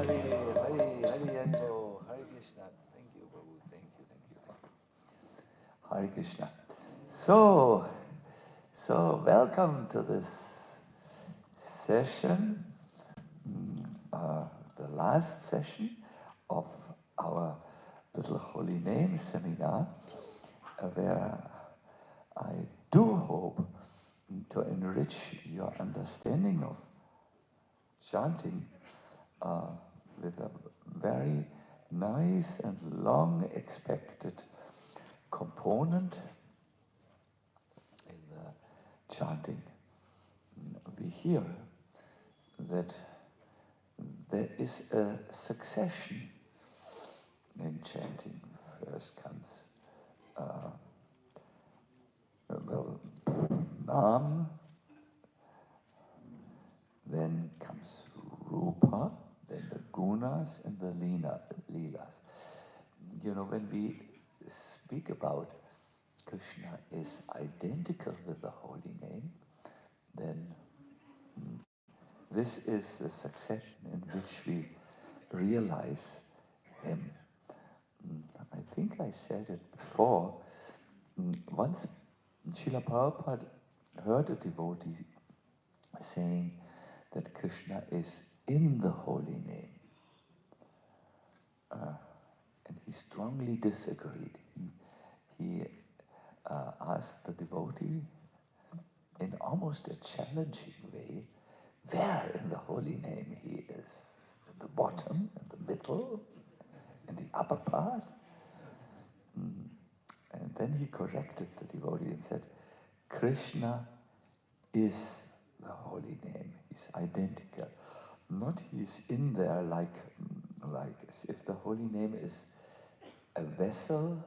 Hare Krishna. Thank you, Prabhu. Thank you. Hare Krishna. So welcome to this session, the last session of our Little Holy Name seminar, where I do hope to enrich your understanding of chanting with a very nice and long expected component in the chanting. We hear that there is a succession in chanting. First comes Dham, then comes Rupa, then the Gunas and the Leelas. You know, when we speak about Krishna is identical with the holy name, then this is the succession in which we realize him. I think I said it before. Once Srila Prabhupada heard a devotee saying that Krishna is in the holy name. And he strongly disagreed. He asked the devotee in almost a challenging way, where in the holy name he is. At the bottom, in the middle, in the upper part. And then he corrected the devotee and said, Krishna is the holy name. He's identical. Not he's in there like as if the holy name is a vessel,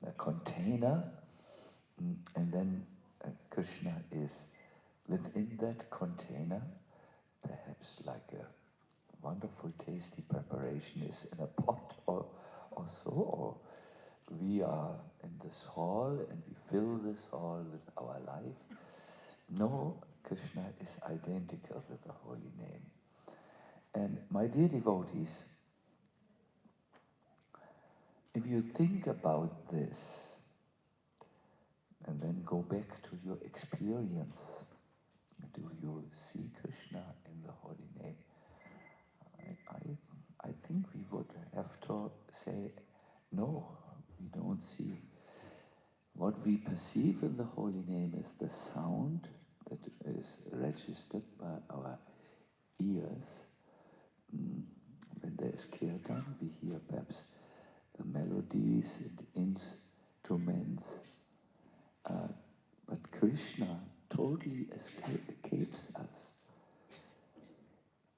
a container, and then Krishna is within that container, perhaps like a wonderful tasty preparation is in a pot or so, or we are in this hall and we fill this hall with our life. No, Krishna is identical with the holy name. And my dear devotees, if you think about this and then go back to your experience, do you see Krishna in the holy name? I think we would have to say, no, we don't see. What we perceive in the holy name is the sound that is registered by our ears. When there is kirtan, we hear perhaps the melodies and instruments. But Krishna totally escapes us.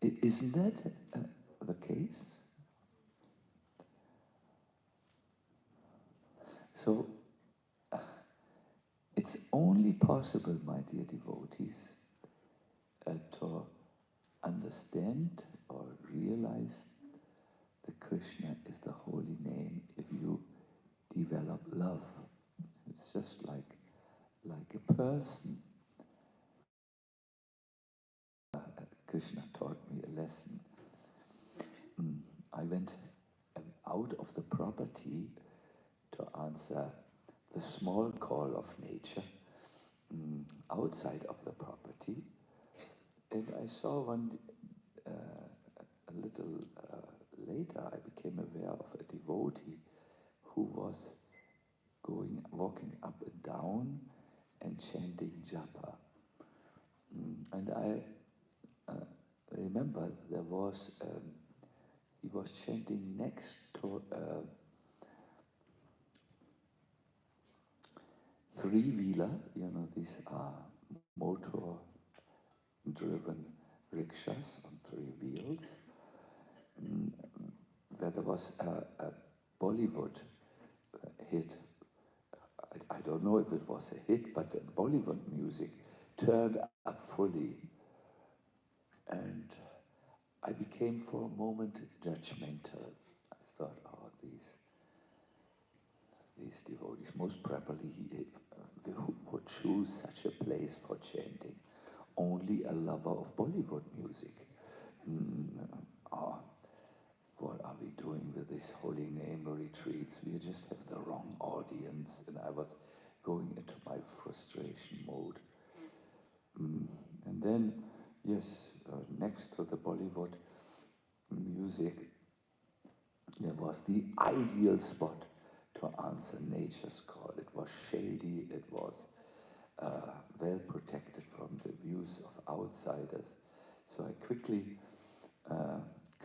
Isn't that the case? So, it's only possible, my dear devotees, to understand or realize that Krishna is the holy name if you develop love. It's just like a person. Krishna taught me a lesson. I went out of the property to answer the small call of nature outside of the property, and I saw a little later, I became aware of a devotee who was walking up and down and chanting japa. And I remember he was chanting next to three-wheeler, these are motor-driven rickshaws on three wheels, where there was a Bollywood hit. I don't know if it was a hit, but the Bollywood music turned up fully. And I became for a moment judgmental. I thought, oh, these devotees, most probably who would choose such a place for chanting? Only a lover of Bollywood music. doing with these holy name retreats? We just have the wrong audience, and I was going into my frustration mode. And then, yes, next to the Bollywood music, there was the ideal spot to answer nature's call. It was shady, it was well protected from the views of outsiders. So I quickly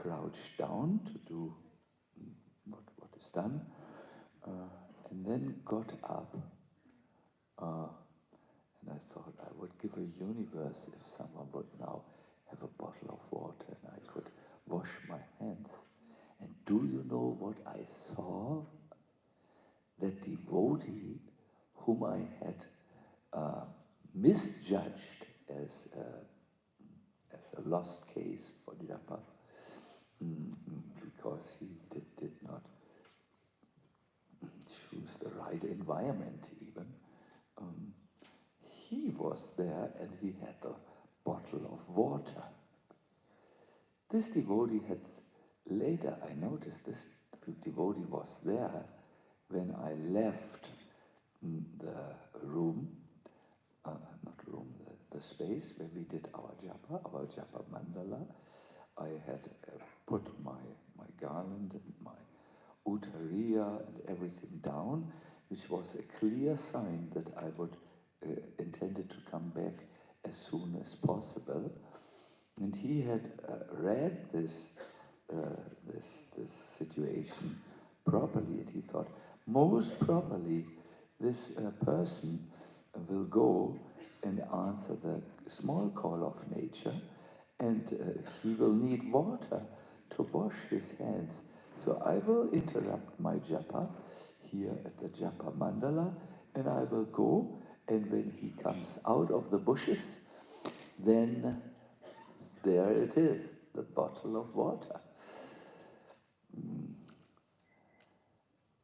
crouched down to do what is done, and then got up, and I thought I would give a universe if someone would now have a bottle of water and I could wash my hands. And do you know what I saw? The devotee whom I had misjudged as a lost case for japa, because he did not choose the right environment even. He was there and he had a bottle of water. This devotee had, later I noticed this devotee was there when I left the room, the space where we did our japa mandala. I had put my garland and my uttariya and everything down, which was a clear sign that I would intended to come back as soon as possible. And he had read this situation properly, and he thought, most probably this person will go and answer the small call of nature, and he will need water to wash his hands. So I will interrupt my japa here at the japa mandala, and I will go, and when he comes out of the bushes, then there it is, the bottle of water.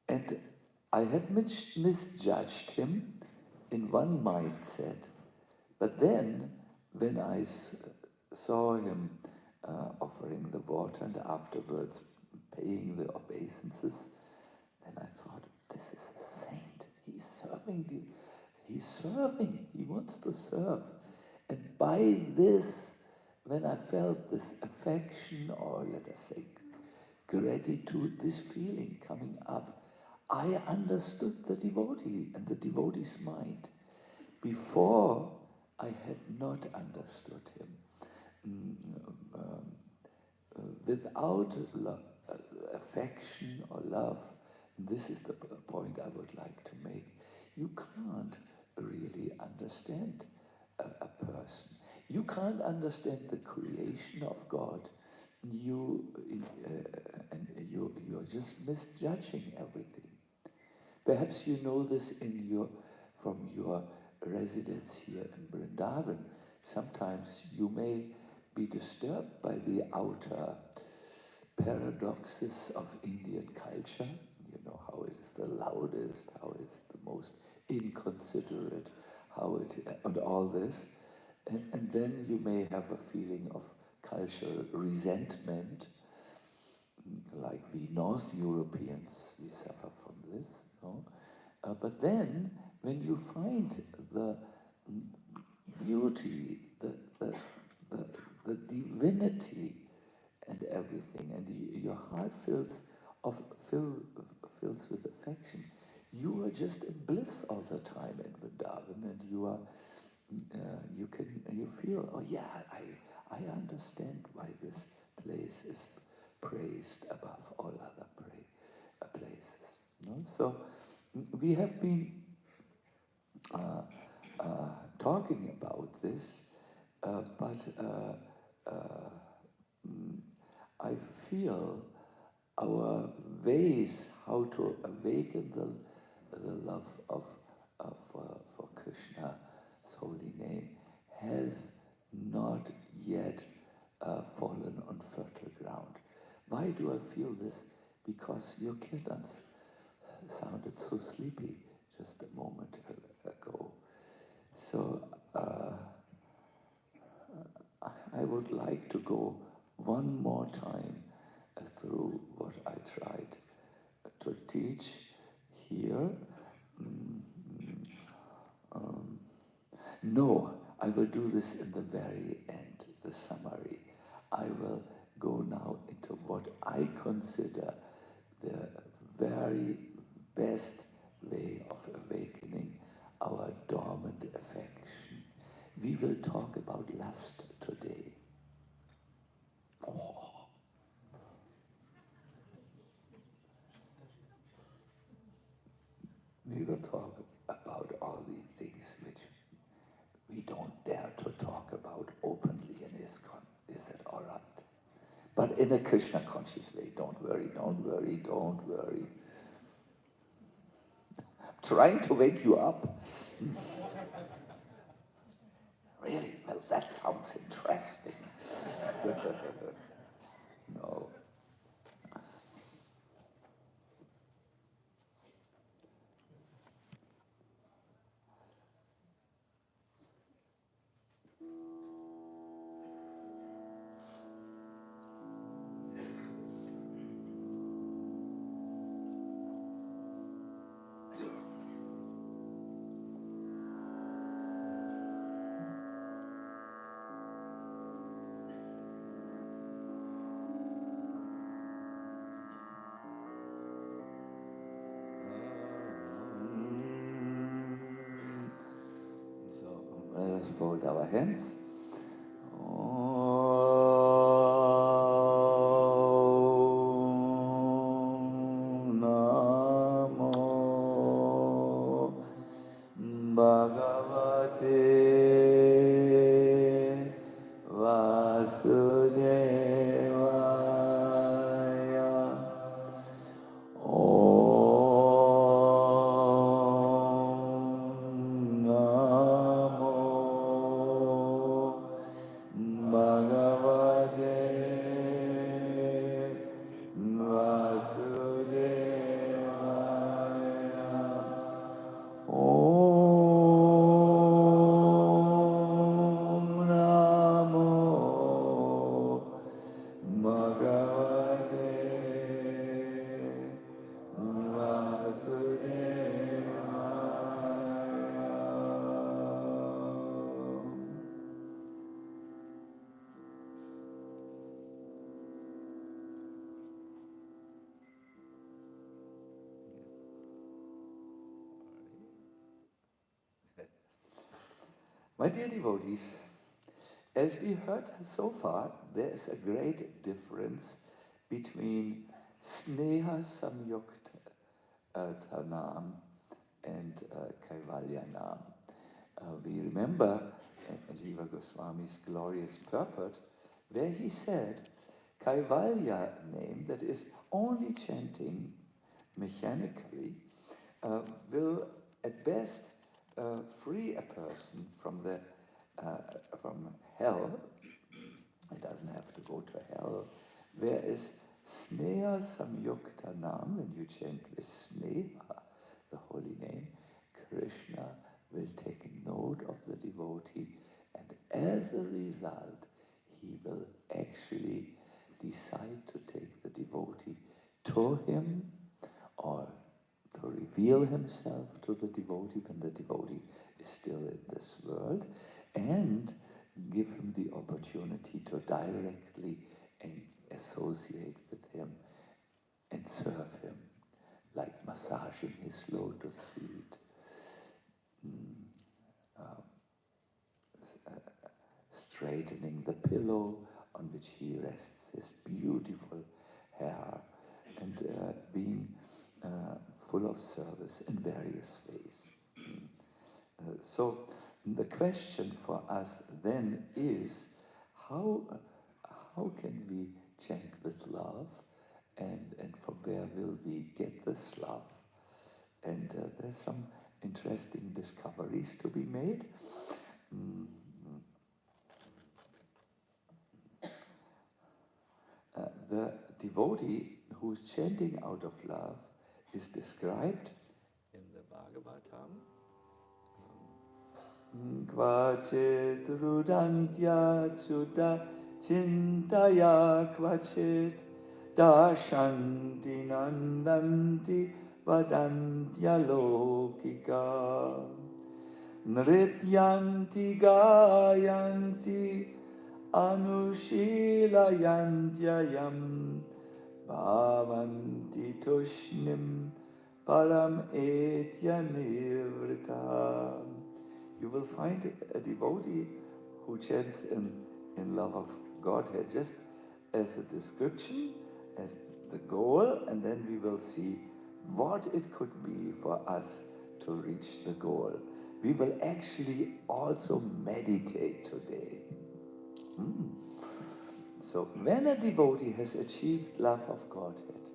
And I had misjudged him in one mindset, but then when I saw him offering the water and afterwards paying the obeisances, then I thought, this is a saint. He's serving, he wants to serve. And by this, when I felt this affection, or let us say gratitude, this feeling coming up, I understood the devotee and the devotee's mind. Before, I had not understood him. Without affection or love, and this is the point I would like to make, you can't really understand a person. You can't understand the creation of God. You're just misjudging everything. Perhaps you know this from your residence here in Vrindavan. Sometimes you may be disturbed by the outer paradoxes of Indian culture. You know, how it is the loudest, how it's the most inconsiderate, and all this. And then you may have a feeling of cultural resentment, like we North Europeans, we suffer from this, no? But then, when you find the beauty, the divinity and everything, and your heart fills with affection, you are just in bliss all the time in Vrindavan, and you feel, oh yeah, I understand why this place is praised above all other places. No? So we have been talking about this, but I feel our ways how to awaken the love for Krishna's holy name has not yet fallen on fertile ground. Why do I feel this? Because your kirtans sounded so sleepy just a moment ago. So I would like to go one more time through what I tried to teach here. No, I will do this in the very end, the summary. I will go now into what I consider the very best way of awakening our dormant affection. We will talk about lust today. Oh. We will talk about all these things which we don't dare to talk about openly in ISKCON. Is that all right? But in a Krishna conscious way. Don't worry, don't worry, don't worry. Trying to wake you up. Really? Well, that sounds interesting. No. Let us fold our hands. Om Namo Bhagavate Vasudevaya. My dear devotees, as we heard so far, there is a great difference between Sneha Samyuktanam and Kaivalyanam. We remember Jiva Goswami's glorious purport, where he said, Kaivalya name, that is only chanting mechanically, will at best free a person from from hell. It doesn't have to go to hell. Whereas Sneha Samyuktanam, when you chant with Sneha, the holy name, Krishna will take note of the devotee, and as a result, he will actually decide to take the devotee to him, or to reveal himself to the devotee when the devotee is still in this world, and give him the opportunity to directly associate with him and serve him, like massaging his lotus feet, straightening the pillow on which he rests his beautiful hair, and being full of service in various ways. So the question for us then is, how can we chant with love, and from where will we get this love? And there's some interesting discoveries to be made. The devotee who is chanting out of love is described in the Bhagavatam. Kvachit rudantya chuta chintaya kvachit dashanti nandanti vadantya lokika nrityanti gayanti anushilayantyayam bhavanti tushnim param etya nivrita. You will find a devotee who chants in love of Godhead, just as a description, as the goal, and then we will see what it could be for us to reach the goal. We will actually also meditate today. So when a devotee has achieved love of Godhead,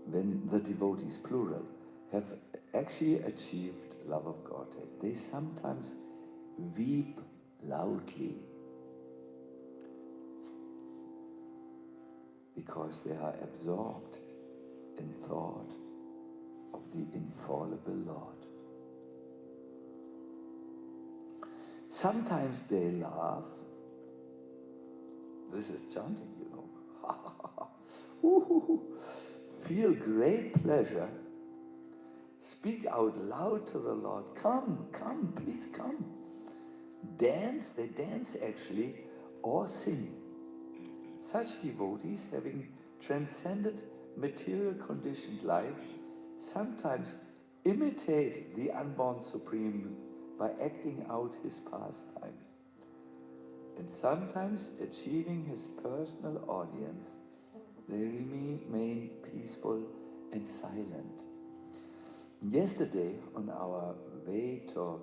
when the devotees, plural, have actually achieved love of Godhead, they sometimes weep loudly because they are absorbed in thought of the infallible Lord. Sometimes they laugh. This is chanting, you know. Feel great pleasure. Speak out loud to the Lord. Come, come, please come. Dance, they dance actually, or sing. Such devotees, having transcended material conditioned life, sometimes imitate the unborn Supreme by acting out his pastimes, and sometimes achieving his personal audience, they remain peaceful and silent. Yesterday, on our way to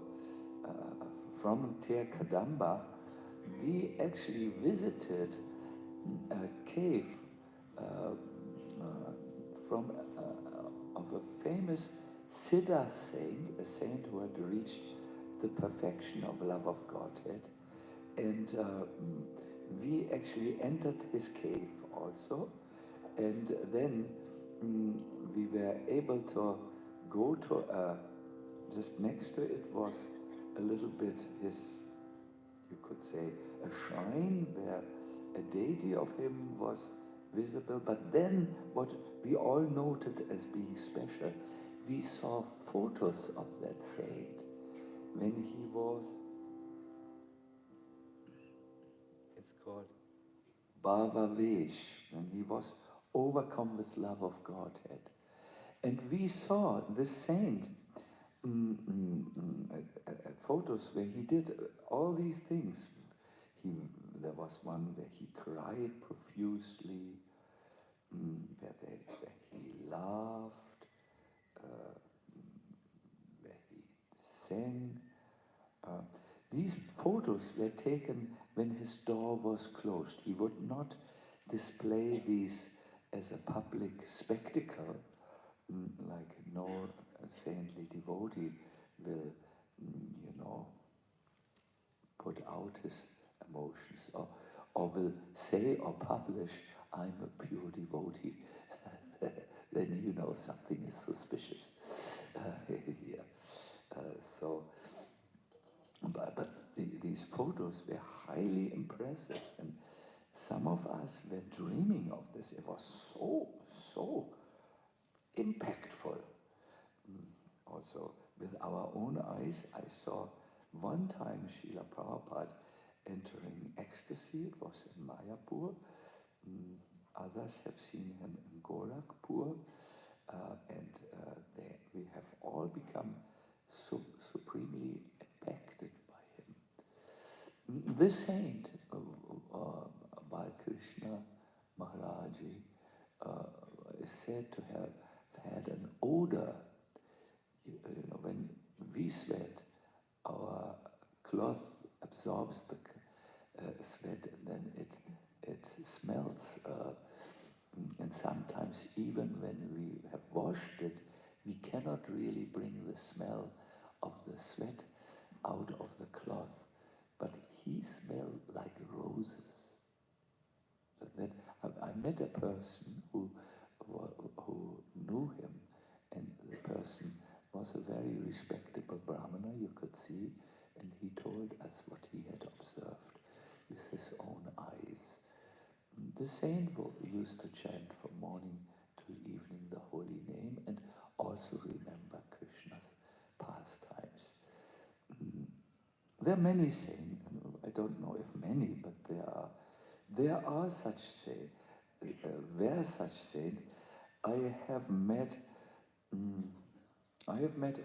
from Ter Kadamba, we actually visited a cave from of a famous Siddha saint, a saint who had reached the perfection of love of Godhead, and we actually entered his cave also, and then we were able to go to just next to it was a little bit his, you could say, a shrine where a deity of him was visible. But then what we all noted as being special, we saw photos of that saint when he was, it's called Bhavavesh, when he was overcome with love of Godhead. And we saw this saint photos where he did all these things. There was one where he cried profusely, where he laughed, where he sang. These photos were taken when his door was closed. He would not display these as a public spectacle, like no saintly devotee will, put out his emotions, or will say or publish, I'm a pure devotee. Then you know something is suspicious. But these photos were highly impressive, and some of us were dreaming of this. It was so impactful. Also, with our own eyes, I saw one time Srila Prabhupada entering ecstasy. It was in Mayapur. Others have seen him in Gorakhpur, and we have all become supremely impacted by him. This saint, Krishna Maharaj, is said to have had an odor. When we sweat, our cloth absorbs the sweat, and then it smells. And sometimes, even when we have washed it, we cannot really bring the smell of the sweat out of the cloth. But he smelled like roses. I met a person who knew him, and the person was a very respectable Brahmana, you could see, and he told us what he had observed. with his own eyes. The saint used to chant from morning to evening the holy name and also remember Krishna's pastimes. There are many saints, I don't know if many, but there are such saints, were such saints. I have met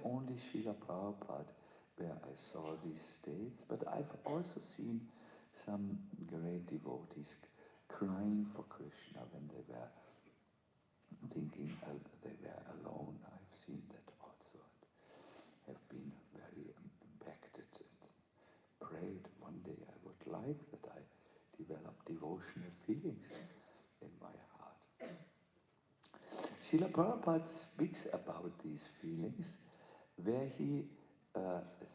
only Srila Prabhupada where I saw these states, but I've also seen some great devotees crying for Krishna when they were thinking they were alone. I've seen that also. Have been very impacted and prayed one day I would like that I develop devotional feelings in my heart. Srila Prabhupada speaks about these feelings where he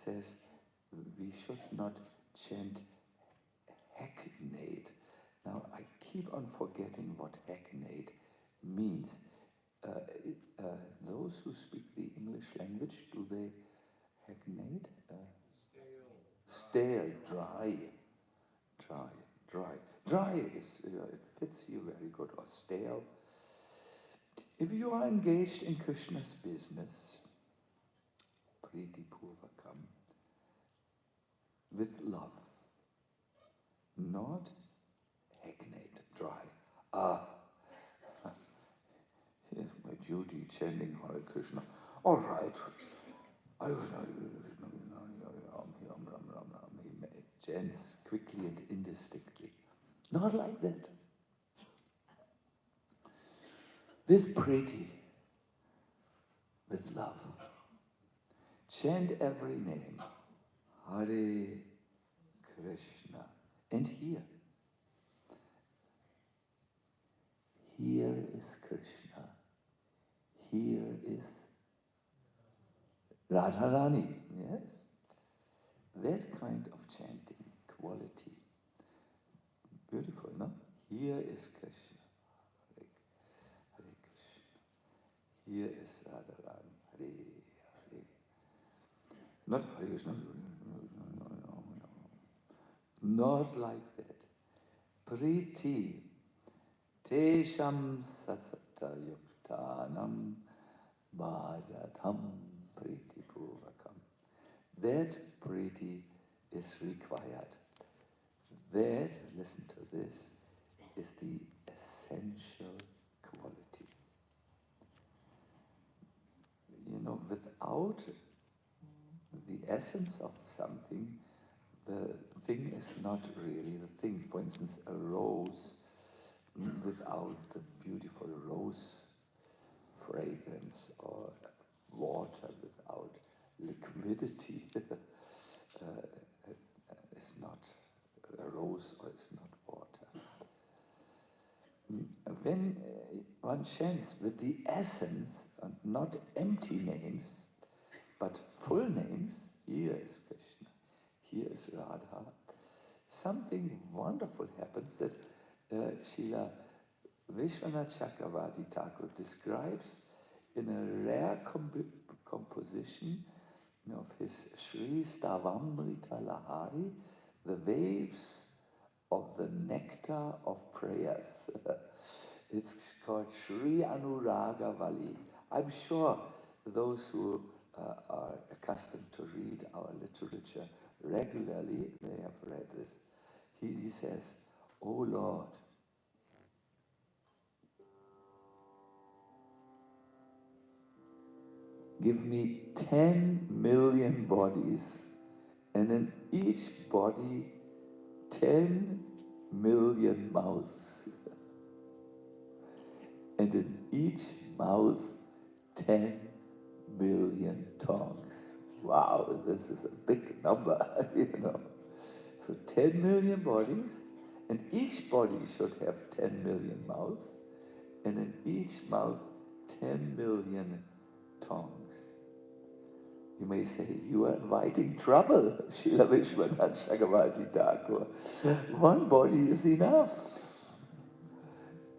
says we should not chant hackneyed. Now I keep on forgetting what hackneyed means. Those who speak the English language, do they hackneyed? Stale, dry. Dry is, it fits you very good, or stale. If you are engaged in Krishna's business, Priti Purvakam, with love, not hackneyed, dry. Here's my duty, chanting Hare Krishna. All right. He chants quickly and indistinctly. Not like that. With Priti, with love, chant every name. Hare Krishna. And here is Krishna. Here is Radharani. Yes? That kind of chanting quality. Beautiful, no? Here is Krishna. Hare Krishna. Here is Radharani. Hare Hare. Not Hare Krishna. Not like that. Priti. Tesham Sasata Yuktanam Bhajadham Priti Purvakam. That Priti is required. That, listen to this, is the essential quality. You know, without the essence of something, the thing is not really the thing. For instance, a rose, without the beautiful rose fragrance, or water without liquidity is not a rose, or is not water. When one chants with the essence, not empty names, but full names, here is Krishna, here is Radha, something wonderful happens that Srila Vishwanath Chakravarti Thakur describes in a rare composition of his Sri Stavamrita Lahari, the waves of the nectar of prayers. It's called Sri Anuraga Vali. I'm sure those who are accustomed to read our literature regularly, they have read this. He says, "Oh Lord, give me 10 million bodies, and in each body 10 million mouths, and in each mouth 10 million tongues." Wow, this is a big number, you know. So 10 million bodies, and each body should have 10 million mouths, and in each mouth 10 million tongues. You may say, you are inviting trouble, Srila Vishwanath Chakravarti Thakur. One body is enough.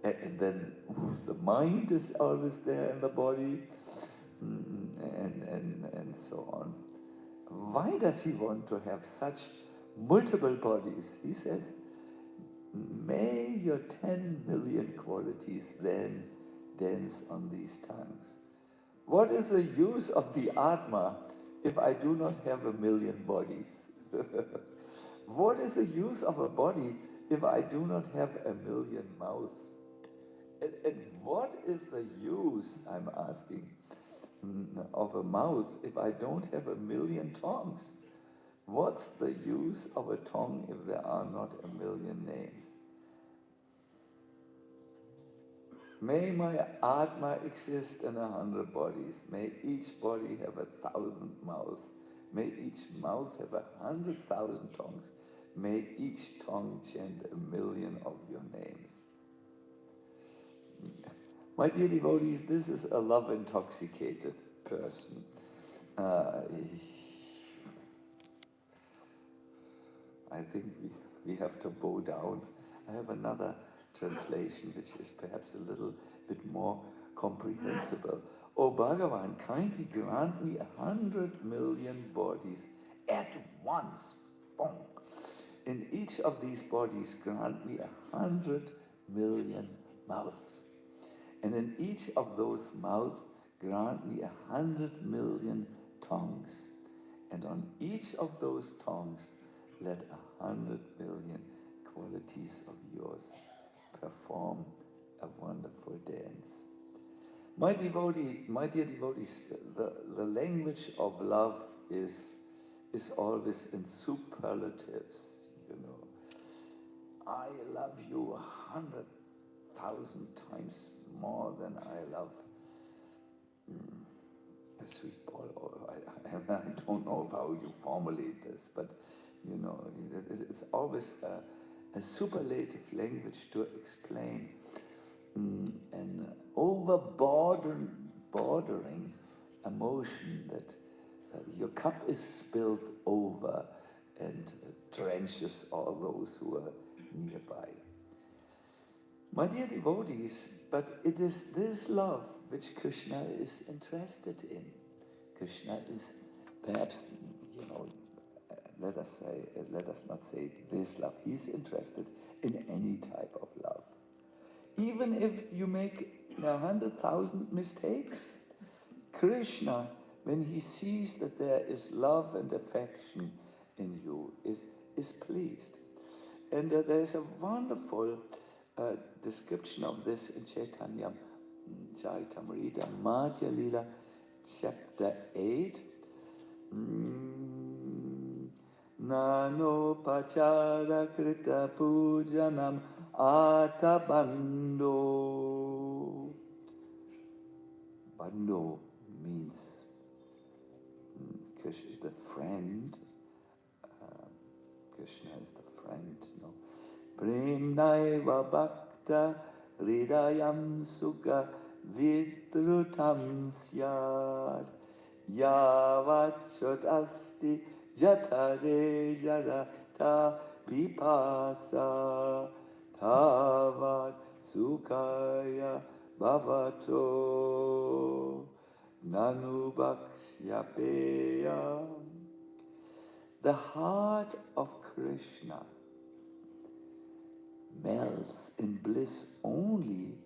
And then the mind is always there in the body, and so on. Why does he want to have such multiple bodies? He says, may your 10 million qualities then dance on these tongues. What is the use of the Atma if I do not have a million bodies? What is the use of a body if I do not have a million mouths? And what is the use, I'm asking, of a mouth if I don't have a million tongues? What's the use of a tongue if there are not a million names? May my Atma exist in 100 bodies. May each body have 1,000 mouths. May each mouth have 100,000 tongues. May each tongue chant 1,000,000 of your names. My dear devotees, this is a love-intoxicated person. I think we have to bow down. I have another translation which is perhaps a little bit more comprehensible. O Bhagavan, kindly grant me 100 million bodies at once. Boom. In each of these bodies, grant me 100 million mouths. And in each of those mouths, grant me 100 million tongues. And on each of those tongues, let 100 million qualities of yours perform a wonderful dance. My dear devotees, the language of love is always in superlatives, you know. I love you 100,000 times more than I love a sweet ball. I don't know how you formulate this, but you know, it's always a superlative language to explain an bordering emotion that your cup is spilled over and drenches all those who are nearby. My dear devotees, but it is this love which Krishna is interested in. Krishna is perhaps, you know, let us not say this love. He's interested in any type of love. Even if you make 100,000 mistakes, Krishna, when he sees that there is love and affection in you, is pleased. And there's a wonderful description of this in Chaitanya Charitamrita, Madhya Lila, chapter 8. Nano pachara krita pujanam atabando. Bando means Krishna, the friend. Krishna is the friend, no? Premnaiva bhakta hridayam sukha vitrutam syad yavat asti jatare jarata pipasa tavat sukhaya bhavato nanubhaksyapeya. The heart of Krishna melts in bliss only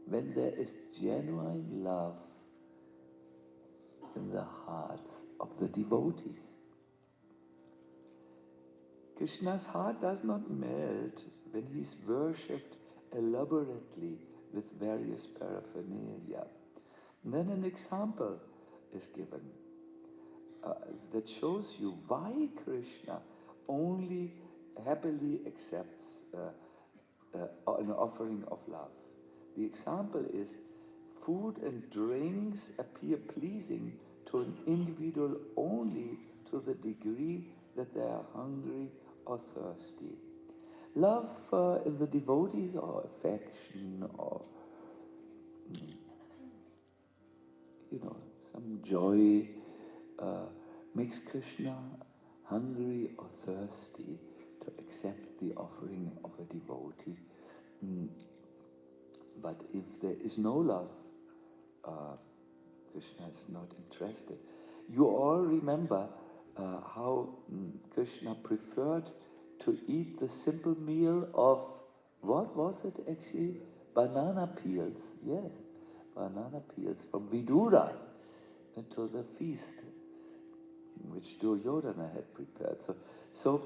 when there is genuine love in the hearts of the devotees. Krishna's heart does not melt when he's worshipped elaborately with various paraphernalia. And then an example is given that shows you why Krishna only happily accepts an offering of love. The example is food and drinks appear pleasing to an individual only to the degree that they are hungry or thirsty. Love in the devotees or affection or some joy makes Krishna hungry or thirsty to accept the offering of a devotee. But if there is no love, Krishna is not interested. You all remember how Krishna preferred to eat the simple meal of, what was it actually? Banana peels, yes, banana peels from Vidura to the feast which Duryodhana had prepared. So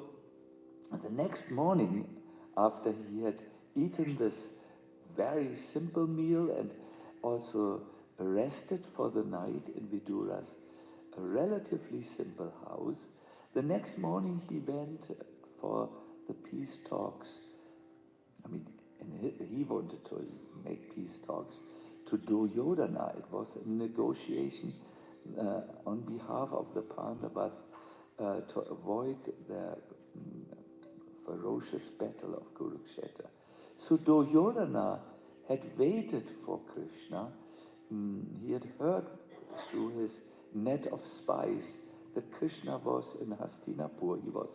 the next morning, after he had eaten this very simple meal and also rested for the night in Vidura's relatively simple house, the next morning he went for the peace talks. I mean, and he wanted to make peace talks to Duryodhana. It was a negotiation on behalf of the Pandavas to avoid the ferocious battle of Kurukshetra. So Duryodhana had waited for Krishna. He had heard through his net of spies that Krishna was in Hastinapur, he was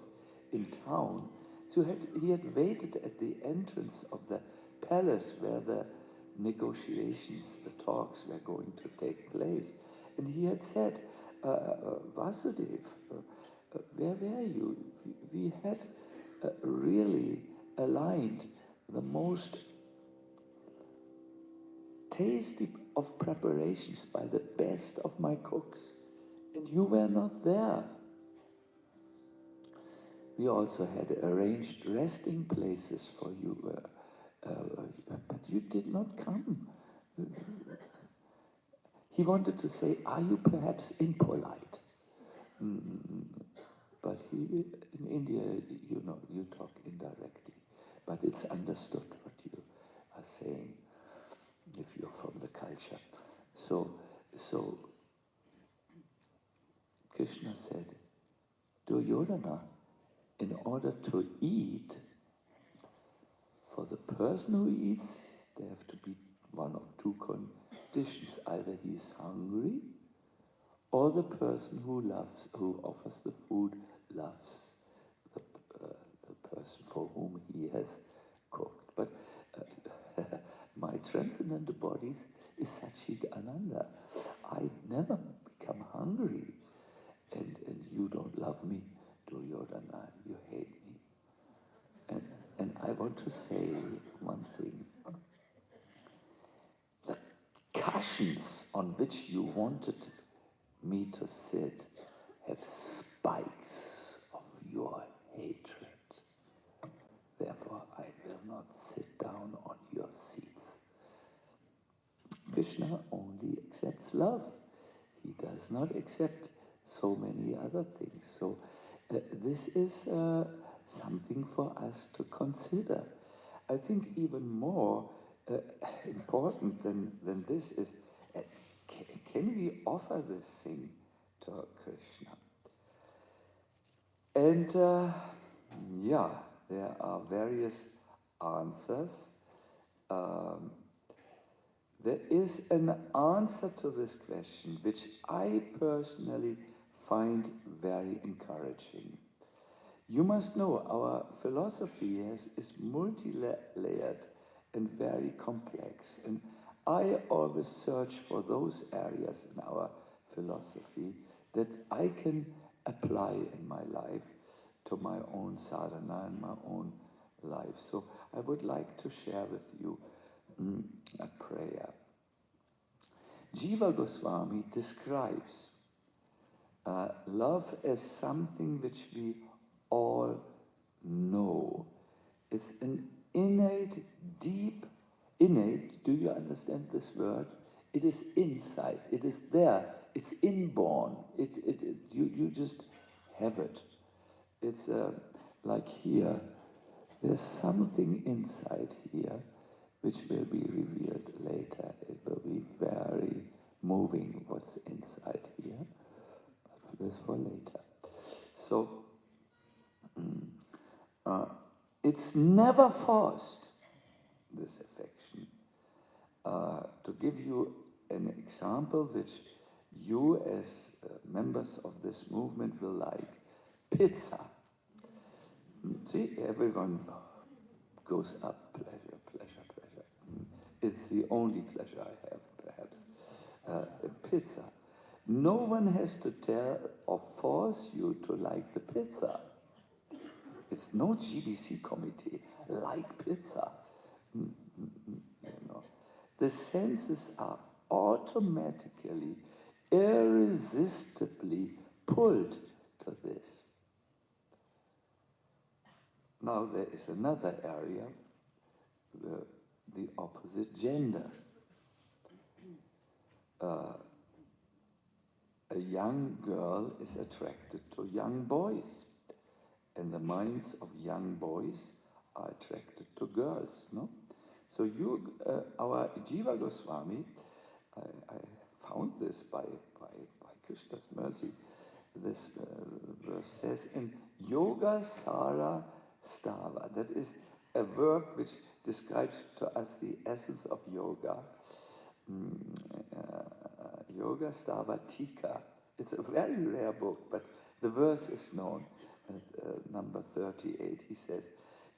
in town. So he had waited at the entrance of the palace where the negotiations, the talks were going to take place. And he had said, Vasudev, where were you? We had really aligned the most tasty of preparations by the best of my cooks, and you were not there. We also had arranged resting places for you, but you did not come. He wanted to say, are you perhaps impolite? But in India, you know, you talk indirectly, but it's understood what you are saying if you're from the culture. So Krishna said, Duryodhana, in order to eat, for the person who eats, there have to be one of two conditions. Either he is hungry, or the person who offers the food, loves the person for whom he has cooked. But my transcendental bodies is Sacinadana. I never become hungry, and you don't love me, Duryodhana, you hate me. And I want to say one thing. The cushions on which you wanted me to sit have spikes of your hatred. Therefore, I will not sit down on your seats. Krishna only accepts love. He does not accept so many other things. So this is something for us to consider. I think even more important than this is, can we offer this thing to Krishna? And there are various answers. There is an answer to this question which I personally find very encouraging. You must know our philosophy is multi-layered and very complex, and I always search for those areas in our philosophy that I can apply in my life to my own sadhana and my own life. So I would like to share with you a prayer. Jiva Goswami describes love as something which we all know. It's an innate, deep, innate, do you understand this word? It is inside, it is there, it's inborn, you just have it. It's like here, there's something inside here which will be revealed later. It will be very moving what's inside here, but this for later. So, it's never forced, this affection. To give you an example which you as members of this movement will like, pizza. See, everyone goes up, pleasure, pleasure, pleasure. It's the only pleasure I have, perhaps. Pizza. No one has to tell or force you to like the pizza. It's no GBC committee, like pizza. You know. The senses are automatically, irresistibly pulled to this. Now there is another area, the opposite gender. A young girl is attracted to young boys, and the minds of young boys are attracted to girls, no? So our Jiva Goswami, I found this by Krishna's mercy. This verse says in Yoga Sara Stava, that is a work which describes to us the essence of yoga. Yoga Stava Tika. It's a very rare book, but the verse is known. Number 38, he says,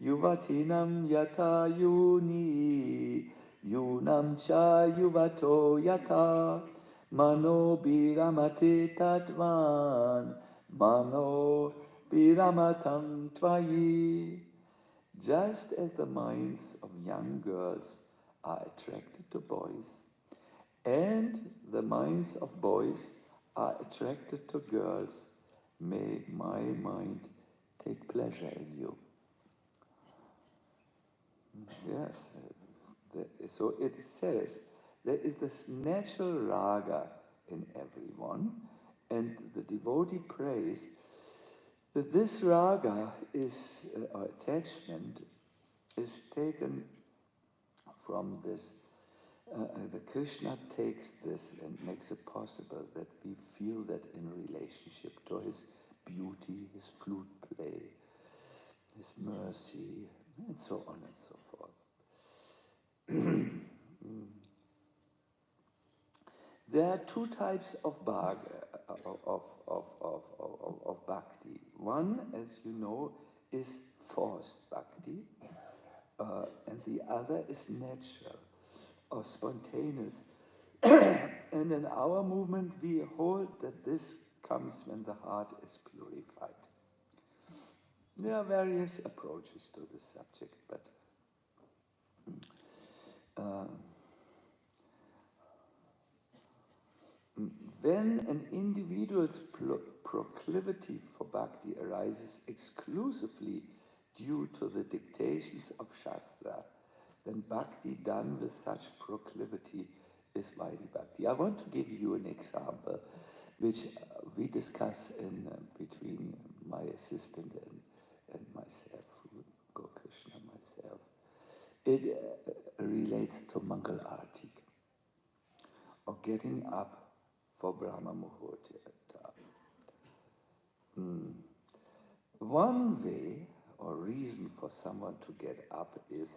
Yuvatinam yata yuni, yunam cha yuvato yata, mano biramate tadvan, mano biramatam tvayi. Just as the minds of young girls are attracted to boys, and the minds of boys are attracted to girls, may my mind take pleasure in you. Yes, so it says there is this natural raga in everyone, and the devotee prays that this raga is, attachment is taken from this. The Krishna takes this and makes it possible that we feel that in relationship to his beauty, his flute play, his mercy, and so on and so forth. There are two types of bhakti. One, as you know, is forced bhakti, and the other is natural or spontaneous. And in our movement, we hold that this comes when the heart is purified. There are various approaches to this subject, but when an individual's proclivity for bhakti arises exclusively due to the dictations of Shastra, then bhakti done with such proclivity is Vaidhi bhakti. I want to give you an example which we discuss in between my assistant and myself, Krishna, myself. It relates to Mangal Arati, or getting up for Brahma Muhurta. One way or reason for someone to get up is,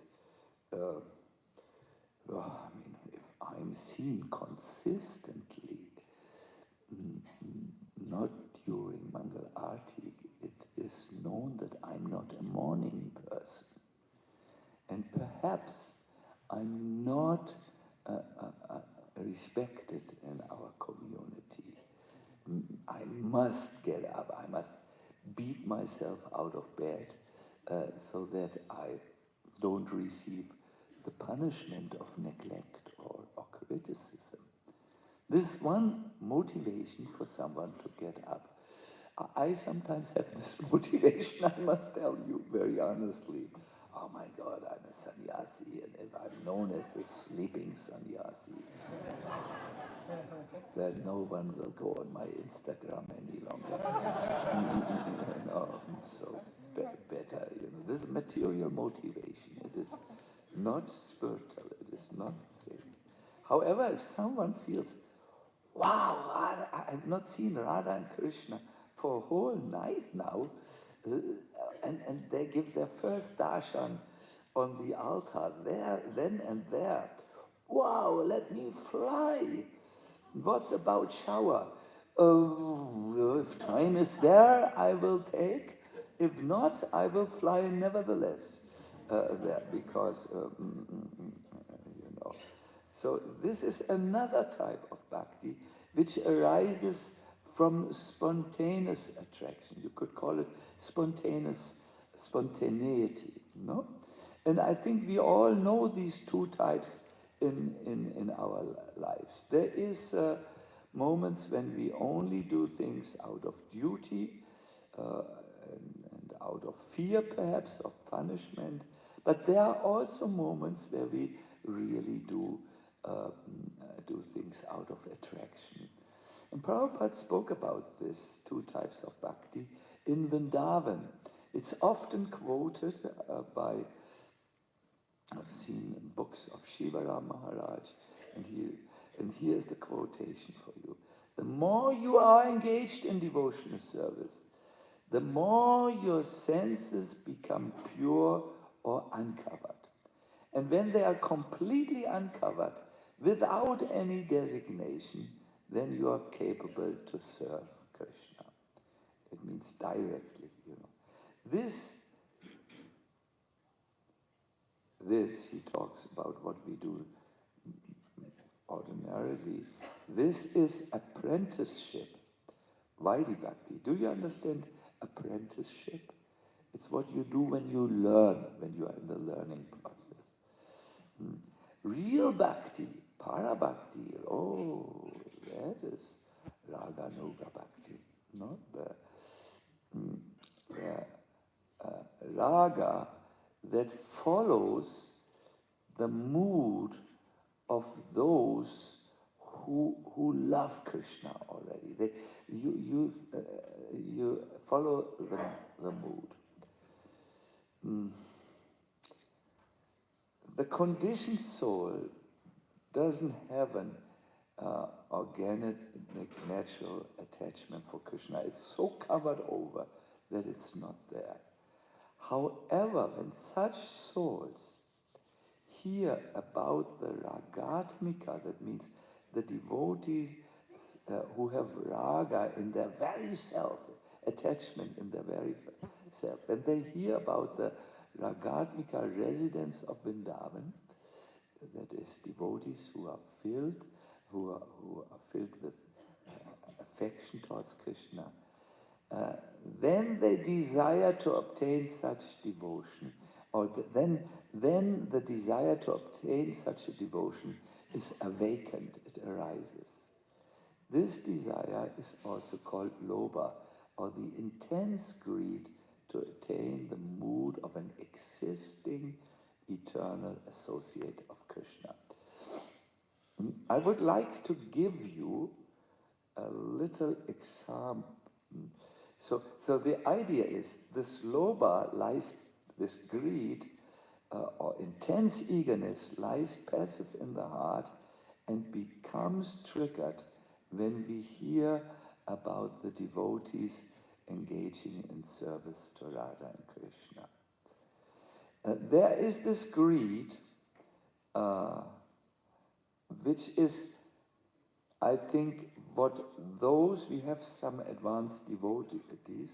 if I'm seen consistently, not during Mangal Arati, it is known that I'm not a morning person. And perhaps I'm not respected in our community. I must get up, I must beat myself out of bed so that I don't receive the punishment of neglect or criticism. This is one motivation for someone to get up. I sometimes have this motivation, I must tell you very honestly. Oh my God, I'm a sannyasi, and if I'm known as the sleeping sannyasi, then no one will go on my Instagram any longer. So better, this is material motivation. It is not spiritual, it is not safe. However, if someone feels, wow, I've not seen Radha and Krishna for a whole night now, and they give their first darshan on the altar, there, then and there. Wow, let me fly. What's about shower? If time is there, I will take. If not, I will fly nevertheless. There, because, So this is another type of bhakti which arises from spontaneous attraction. You could call it spontaneous spontaneity, no? And I think we all know these two types in our lives. There is moments when we only do things out of duty and out of fear, perhaps, of punishment. But there are also moments where we really do things out of attraction. And Prabhupada spoke about these two types of bhakti in Vrindavan. It's often quoted by, I've seen in books of Shivaram Maharaj, and here's the quotation for you. The more you are engaged in devotional service, the more your senses become pure or uncovered. And when they are completely uncovered, without any designation, then you are capable to serve Krishna. It means directly, you know. This, he talks about what we do ordinarily. This is apprenticeship. Vaidhi Bhakti. Do you understand apprenticeship? It's what you do when you learn, when you are in the learning process. Real Bhakti, Para Bhakti, oh, that is Raga Nuga Bhakti, not the Raga that follows the mood of those who love Krishna already. You follow the mood. The conditioned soul doesn't have an organic, natural attachment for Krishna. It's so covered over that it's not there. However, when such souls hear about the ragatmika, that means the devotees who have raga in their very self, attachment in their very self, when they hear about the ragatmika residents of Vrindavan, that is devotees who are filled with affection towards Krishna, then they desire to obtain such devotion, or then the desire to obtain such a devotion is awakened, it arises. This desire is also called lobha, or the intense greed to attain the mood of an existing eternal associate of Krishna. I would like to give you a little example. So the idea is this lobha lies, this greed or intense eagerness lies passive in the heart and becomes triggered when we hear about the devotees engaging in service to Radha and Krishna. There is this greed, which is, I think, what those, we have some advanced devotees,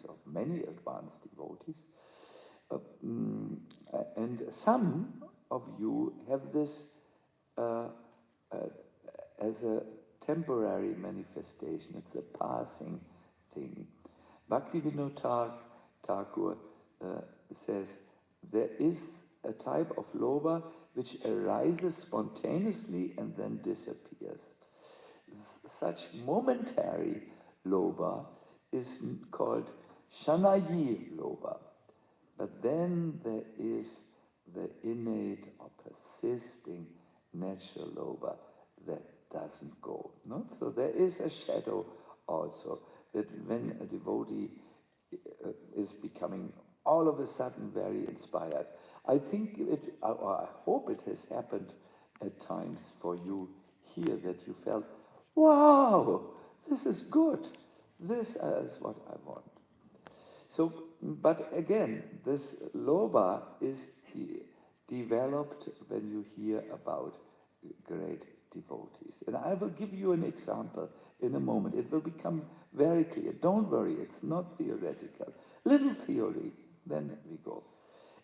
or many advanced devotees, and some of you have this as a temporary manifestation. It's a passing thing. Bhaktivinoda Thakur says there is a type of lobha which arises spontaneously and then disappears. Such momentary lobha is called shanayi lobha. But then there is the innate or persisting natural lobha that doesn't go. No? So there is a shadow also, that when a devotee is becoming all of a sudden very inspired. I think or I hope it has happened at times for you here, that you felt, wow, this is good. This is what I want. So, but again, this lobha is developed when you hear about great devotees. And I will give you an example in a moment. It will become very clear. Don't worry, it's not theoretical. Little theory, then we go.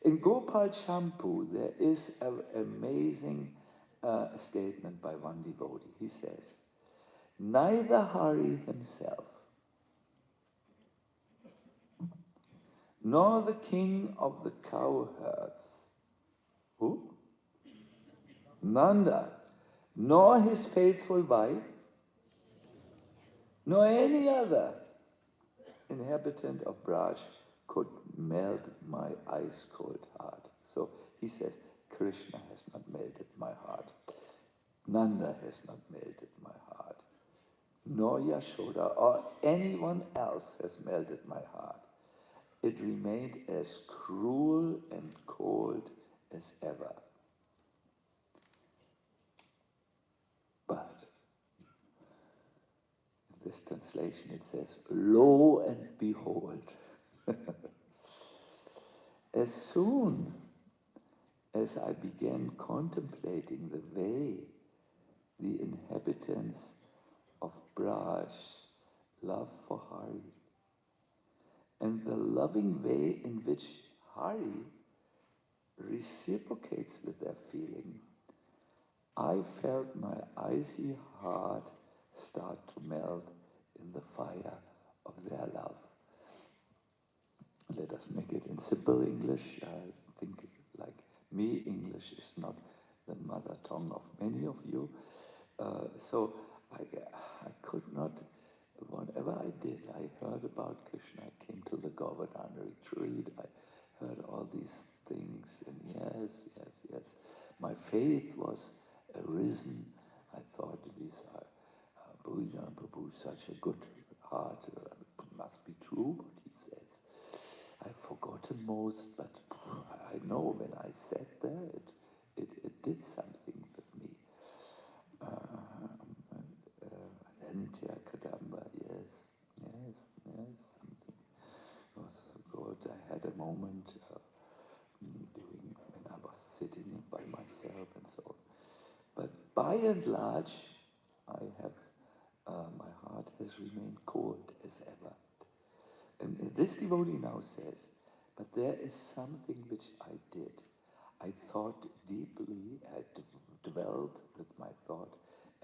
In Gopal Champu, there is an amazing statement by one devotee. He says, neither Hari himself nor the king of the cowherds. Who? Nanda, nor his faithful wife, nor any other inhabitant of Braj could melt my ice-cold heart. So he says, Krishna has not melted my heart. Nanda has not melted my heart. Nor Yashoda or anyone else has melted my heart. It remained as cruel and cold as ever. But in this translation it says, lo and behold. As soon as I began contemplating the way the inhabitants of Braj love for Hari, and the loving way in which Hari reciprocates with their feeling, I felt my icy heart start to melt in the fire of their love. Let us make it in simple English. I think, like me, English is not the mother tongue of many of you. So I could not, whatever I did, I heard about Krishna. I came to the Govardhana retreat. I heard all these things, and yes, my faith was arisen. I thought these are Prabhu, such a good heart. It must be true what he says. I've forgotten most, but I know when I sat there, it did something with me. Then Kadamba, yes, something was good. I had a moment when I was sitting by myself and so on. But by and large, I have my heart has remained cold as ever. And this devotee now says, but there is something which I did. I thought deeply, I dwelled with my thought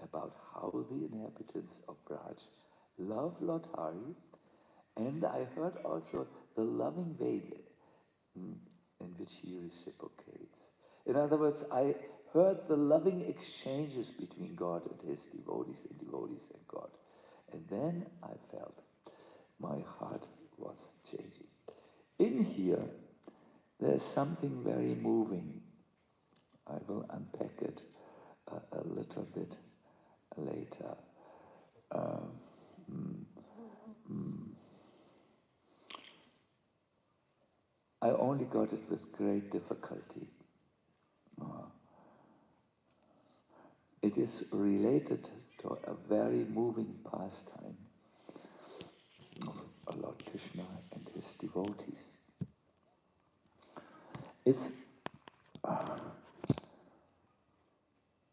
about how the inhabitants of Braj love Lord Hari, and I heard also the loving way in which he reciprocates. In other words, I heard the loving exchanges between God and his devotees and devotees and God. And then I felt my heart was changing. In here, there's something very moving. I will unpack it a little bit later. I only got it with great difficulty. It is related to a very moving pastime of Lord Krishna and his devotees. It's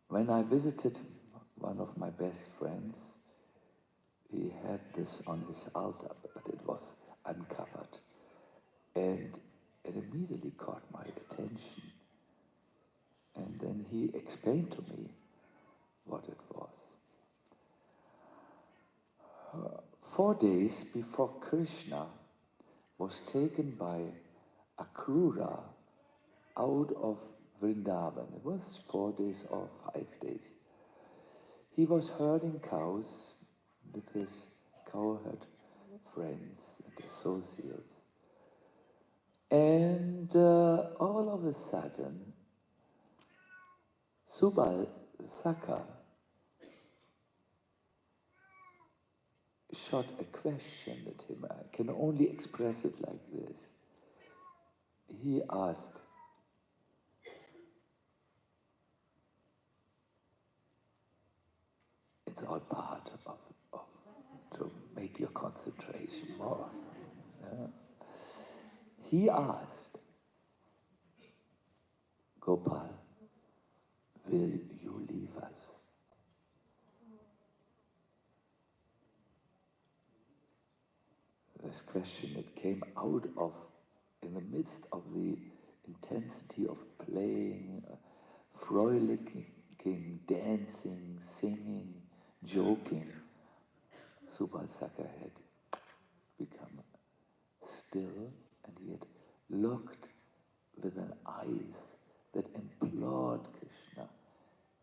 when I visited one of my best friends, he had this on his altar, but it was uncovered. And it immediately caught my attention. And then he explained to me what it was. 4 days before Krishna was taken by Akrura out of Vrindavan, it was 4 days or 5 days, he was herding cows with his cowherd friends and associates. And all of a sudden, Subal Saka shot a question at him. I can only express it like this. He asked, it's all part of to make your concentration more. Yeah. He asked, Gopal, will you leave us? This question that came out of, in the midst of the intensity of playing, frolicking, dancing, singing, joking, Subal Saka had become still and he had looked with an eyes that implored Krishna,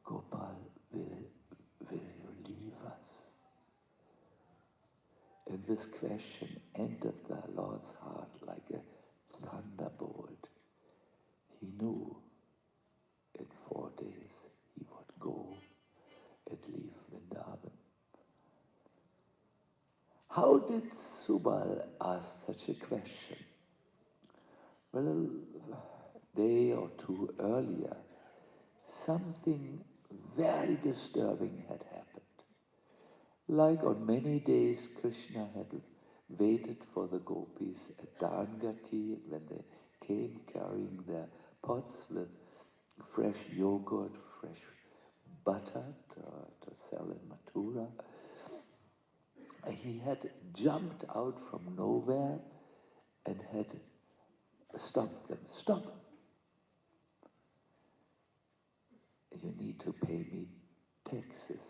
Gopal, will you leave us? And this question entered the Lord's heart like a thunderbolt. He knew in 4 days he would go and leave Vrindavan. How did Subal ask such a question? Well, a day or two earlier, something very disturbing had happened. Like on many days, Krishna had waited for the gopis at Dangati when they came carrying their pots with fresh yogurt, fresh butter to sell in Mathura. He had jumped out from nowhere and had stopped them. Stop! You need to pay me taxes.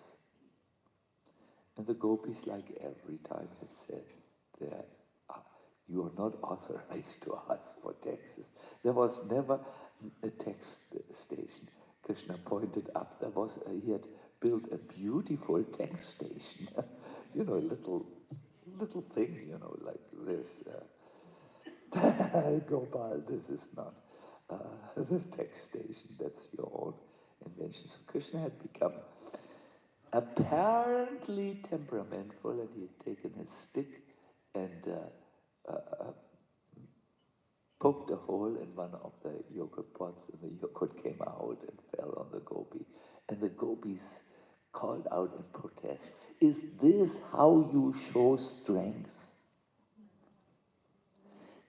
And the gopis, like every time, had said, you are not authorized to ask for taxes. There was never a tax station. Krishna pointed up, he had built a beautiful tax station. A little thing, like this. Gopal, this is not the tax station, that's your own invention. So Krishna had become apparently temperamental, and he had taken his stick and poked a hole in one of the yogurt pots, and the yogurt came out and fell on the gopi. And the gopis called out in protest, "Is this how you show strength?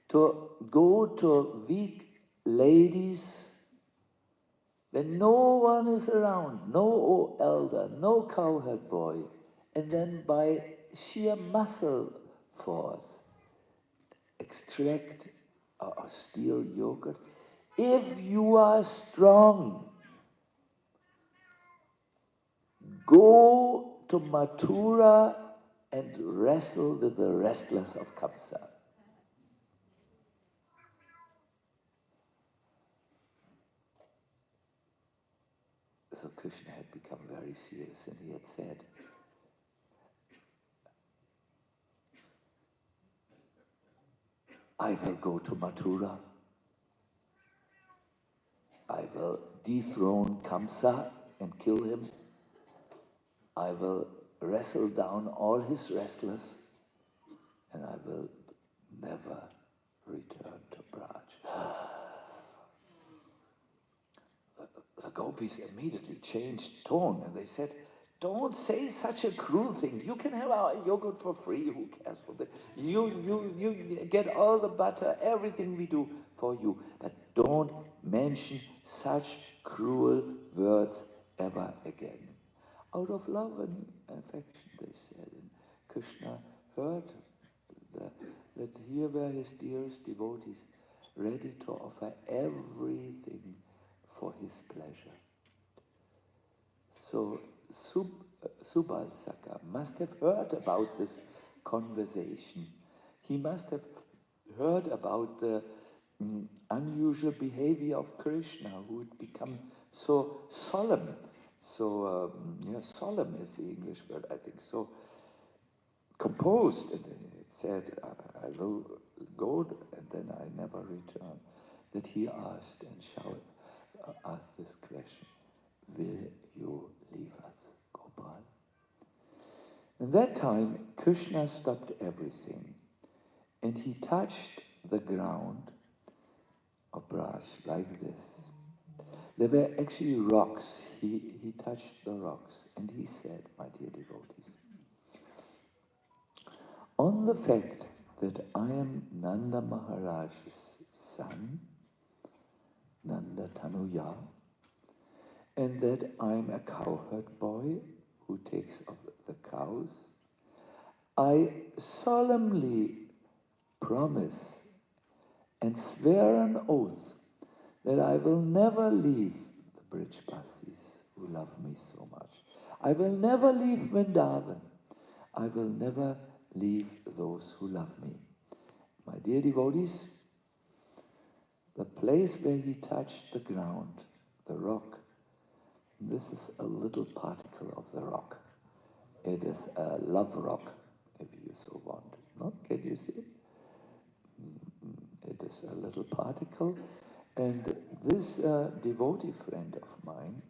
To go to weak ladies when no one is around, no elder, no cowherd boy, and then by sheer muscle force extract or steal yogurt? If you are strong, go to Mathura and wrestle with the wrestlers of Kamsa." So Krishna had become very serious, and he had said, I will go to Mathura. I will dethrone Kamsa and kill him. I will wrestle down all his wrestlers, and I will never return to Braj. The gopis immediately changed tone, and they said, don't say such a cruel thing. You can have our yogurt for free. Who cares for that? You get all the butter, everything we do for you. But don't mention such cruel words ever again. Out of love and affection, they said. And Krishna heard that here were his dearest devotees, ready to offer everything for his pleasure. So Subal-Saka must have heard about this conversation. He must have heard about the unusual behavior of Krishna, who had become so solemn. So, solemn is the English word, I think. So composed. And it said, I will go and then I never return. That he asked and asked this question, will you leave us, Gopal? And that time, Krishna stopped everything, and he touched the ground of Braj like this. There were actually rocks. He touched the rocks, and he said, my dear devotees, on the fact that I am Nanda Maharaj's son, Nanda Tanuya, and that I'm a cowherd boy who takes of the cows, I solemnly promise and swear an oath that I will never leave the Brijbasis who love me so much. I will never leave Vrindavan. I will never leave those who love me. My dear devotees, the place where he touched the ground, the rock, this is a little particle of the rock. It is a love rock, if you so want. No? Can you see it? It is a little particle. And this devotee friend of mine,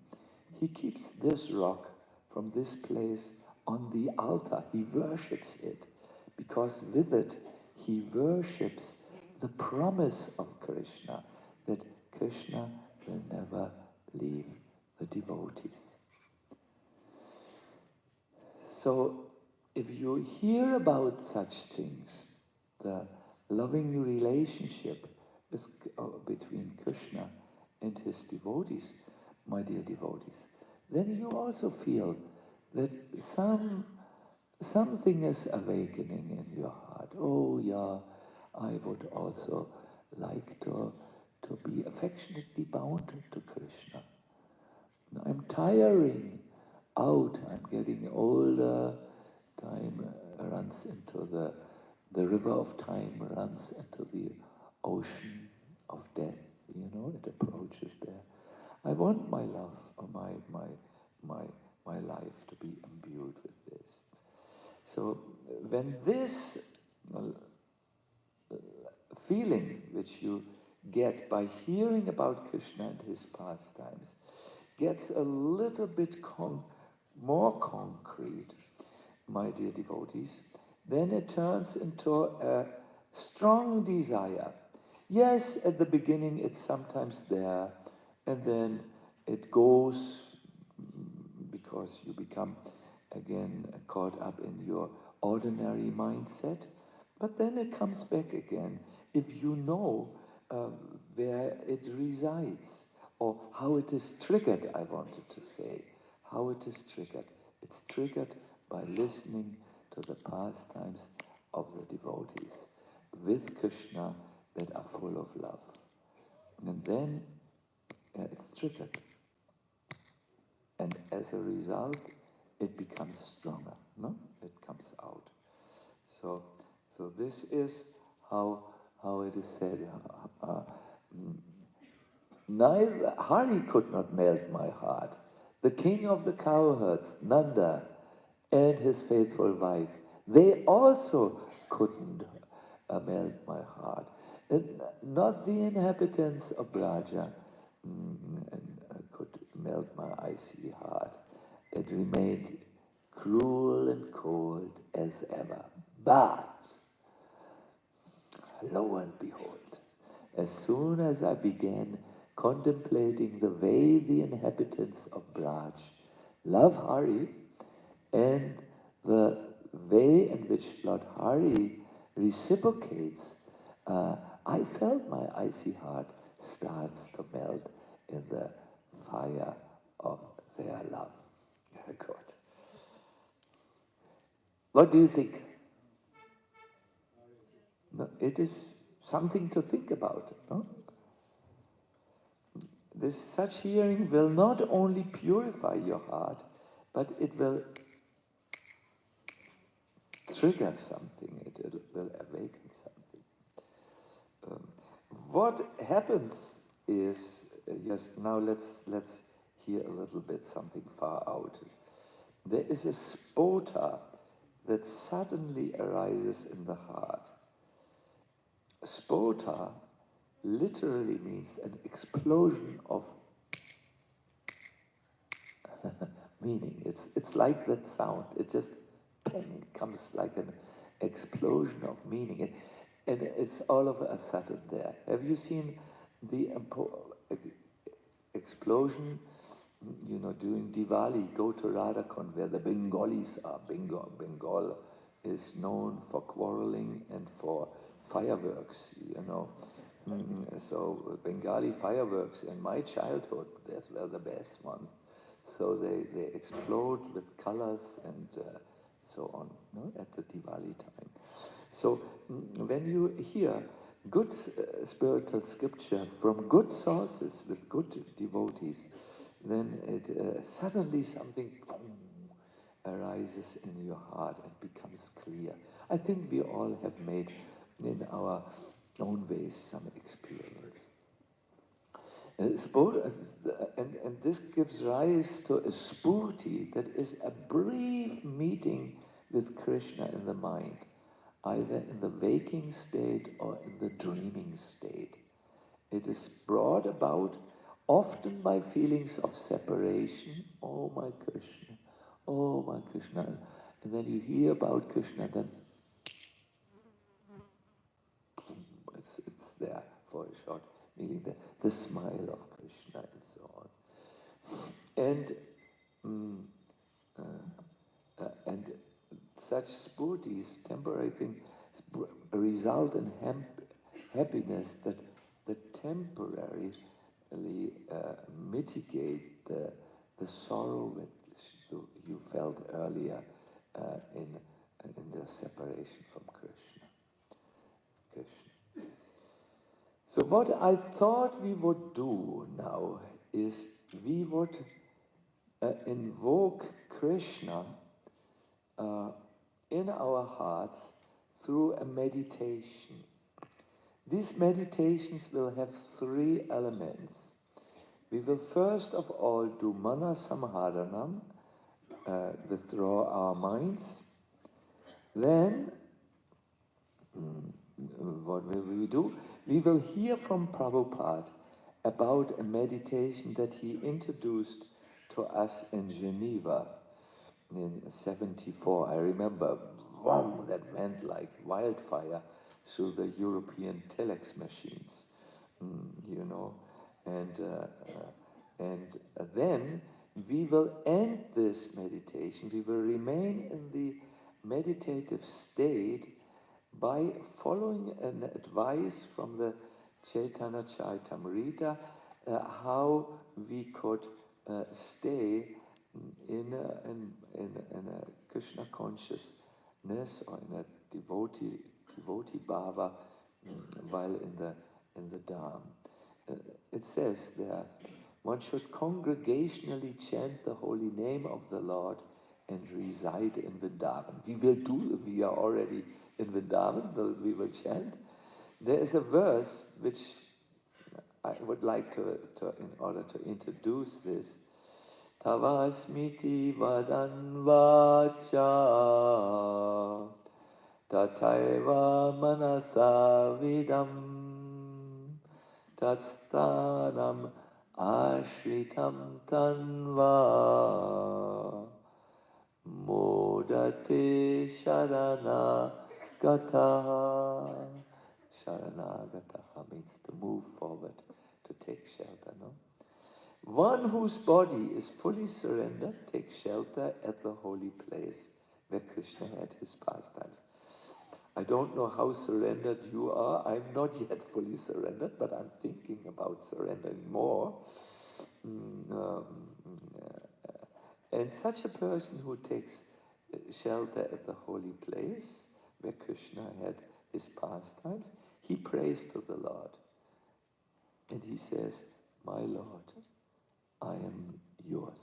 he keeps this rock from this place on the altar. He worships it, because with it he worships the promise of Krishna, that Krishna will never leave the devotees. So if you hear about such things, the loving relationship is between Krishna and his devotees, my dear devotees, then you also feel that something is awakening in your heart. Oh yeah, I would also like to be affectionately bound to Krishna. I'm tiring out, I'm getting older, time runs into the river of time runs into the ocean of death, it approaches there. I want my love, or my life to be imbued with this. So when this feeling which you get by hearing about Krishna and his pastimes gets a little bit more concrete, my dear devotees, then it turns into a strong desire. Yes, at the beginning it's sometimes there, and then it goes because you become again caught up in your ordinary mindset, but then it comes back again if you know where it resides, or how it is triggered, I wanted to say. How it is triggered. It's triggered by listening to the pastimes of the devotees with Krishna that are full of love. And then it's triggered. And as a result, it becomes stronger, no? It comes out. So this is how it is said. Neither Hari could not melt my heart. The king of the cowherds, Nanda, and his faithful wife, they also couldn't melt my heart. And not the inhabitants of Braja could melt my icy heart. It remained cruel and cold as ever. But, lo and behold, as soon as I began contemplating the way the inhabitants of Braj love Hari, and the way in which Lord Hari reciprocates, I felt my icy heart starts to melt in the fire of their love. God. What do you think? No, it is something to think about, no? Such hearing will not only purify your heart, but it will trigger something, it will awaken something. What happens is, yes, now let's hear a little bit something far out. There is a spota that suddenly arises in the heart. Spota literally means an explosion of meaning. It's like that sound. It just bang, comes like an explosion of meaning. And it's all of a sudden there. Have you seen the explosion, during Diwali? Go to Radhakund, where the Bengalis are. Bengal is known for quarreling and for fireworks, So Bengali fireworks in my childhood, those were the best ones. So they explode with colors and so on, at the Diwali time. So when you hear good spiritual scripture from good sources with good devotees, then it suddenly something arises in your heart and becomes clear. I think we all have made in our own ways some experience. And this gives rise to a spurti, that is a brief meeting with Krishna in the mind, either in the waking state or in the dreaming state. It is brought about often by feelings of separation. Oh my Krishna, oh my Krishna. And then you hear about Krishna, then it's there for a short meaning, the smile of Krishna and so on. And such spurtis, temporary things, result in happiness that temporarily mitigate the sorrow that you felt earlier in the separation from Krishna. So what I thought we would do now is we would invoke Krishna in our hearts through a meditation. These meditations will have three elements. We will first of all do mana samharanam, withdraw our minds. Then, what will we do? We will hear from Prabhupada about a meditation that he introduced to us in Geneva in 74. I remember, wow, that went like wildfire through the European telex machines, you know. And then we will end this meditation, we will remain in the meditative state by following an advice from the Chaitanya Charitamrita, how we could stay in a Krishna consciousness or in a devotee bhava while in the Dham. It says there, one should congregationally chant the holy name of the Lord and reside in Vrindavan. We will do, we are already in Vrindavan, we will chant. There is a verse which I would like to in order to introduce this. Tavasmiti vadan vacha tataiva manasa vidam tatstanam ashritam tanva modate sharana gataha. Sharana gataha means to move forward, to take shelter, no? One whose body is fully surrendered takes shelter at the holy place where Krishna had his pastimes. I don't know how surrendered you are. I'm not yet fully surrendered, but I'm thinking about surrendering more. And such a person who takes shelter at the holy place where Krishna had his pastimes, he prays to the Lord. And he says, my Lord, I am yours.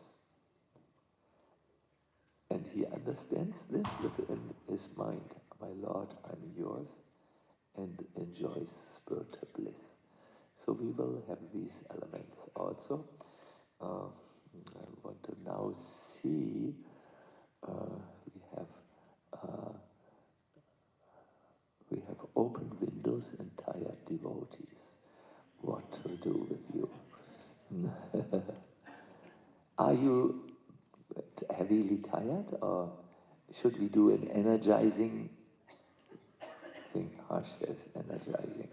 And he understands this within his mind. My Lord, I'm yours, and enjoys spiritual bliss. So we will have these elements also. I want to now see, we have open windows and tired devotees. What to do with you? Are you heavily tired, or should we do an energizing thing? Harsh says energizing.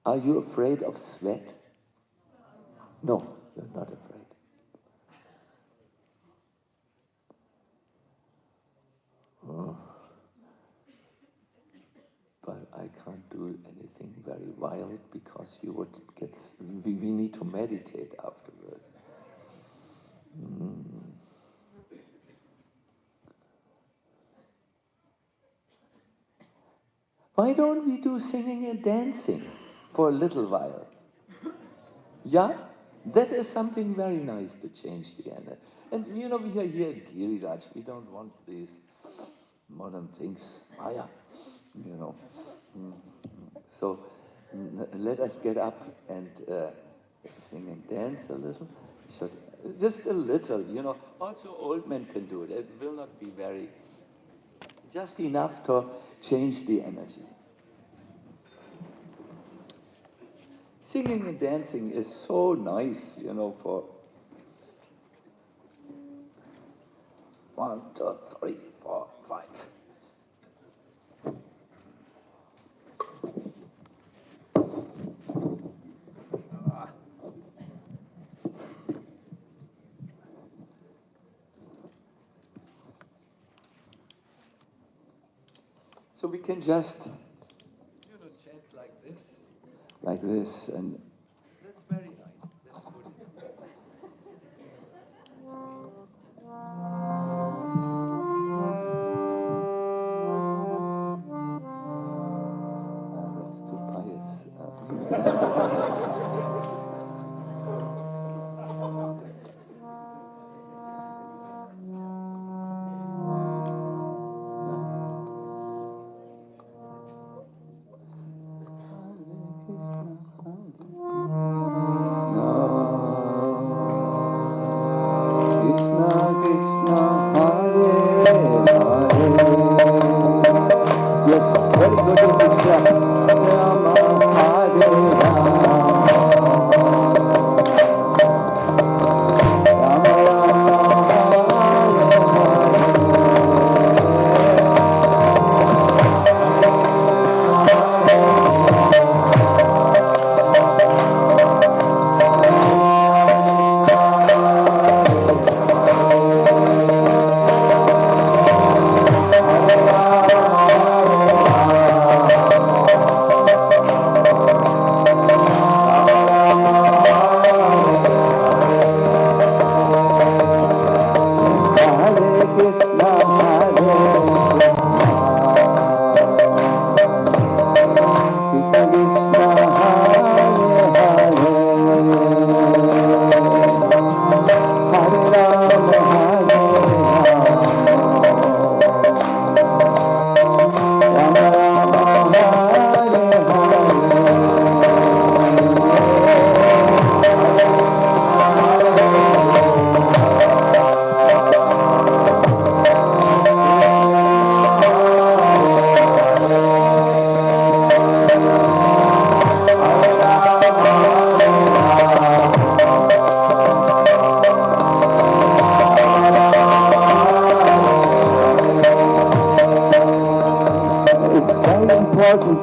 Are you afraid of sweat? No, you're not afraid. Oh. But I can't do anything very wild because you would get. We need to meditate afterward. Why don't we do singing and dancing for a little while? Yeah? That is something very nice to change the energy. And you know, we are here in Giriraj. We don't want these modern things. Maya, you know. So let us get up and sing and dance a little. Just a little, you know. Also old men can do it. It will not be very, just enough to change the energy. Singing and dancing is so nice, you know, for 1, 2, 3, 4, 5. So we can just, you know, chant like this, and that's very nice. That's good. That's too pious.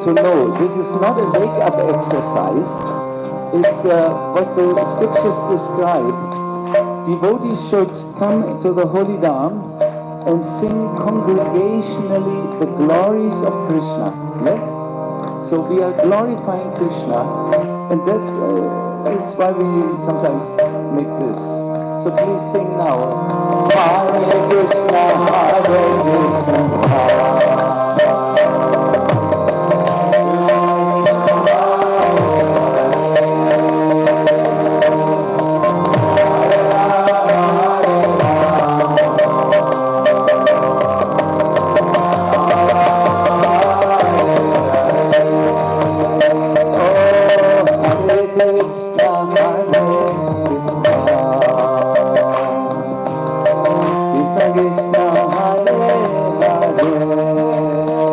To know this is not a wake-up exercise. It's what the scriptures describe. Devotees should come to the holy Dham and sing congregationally the glories of Krishna. Yes? So we are glorifying Krishna, and that's why we sometimes make this. So please sing now. Hare Krishna, Hare Krishna. Krishna, Hare Hare.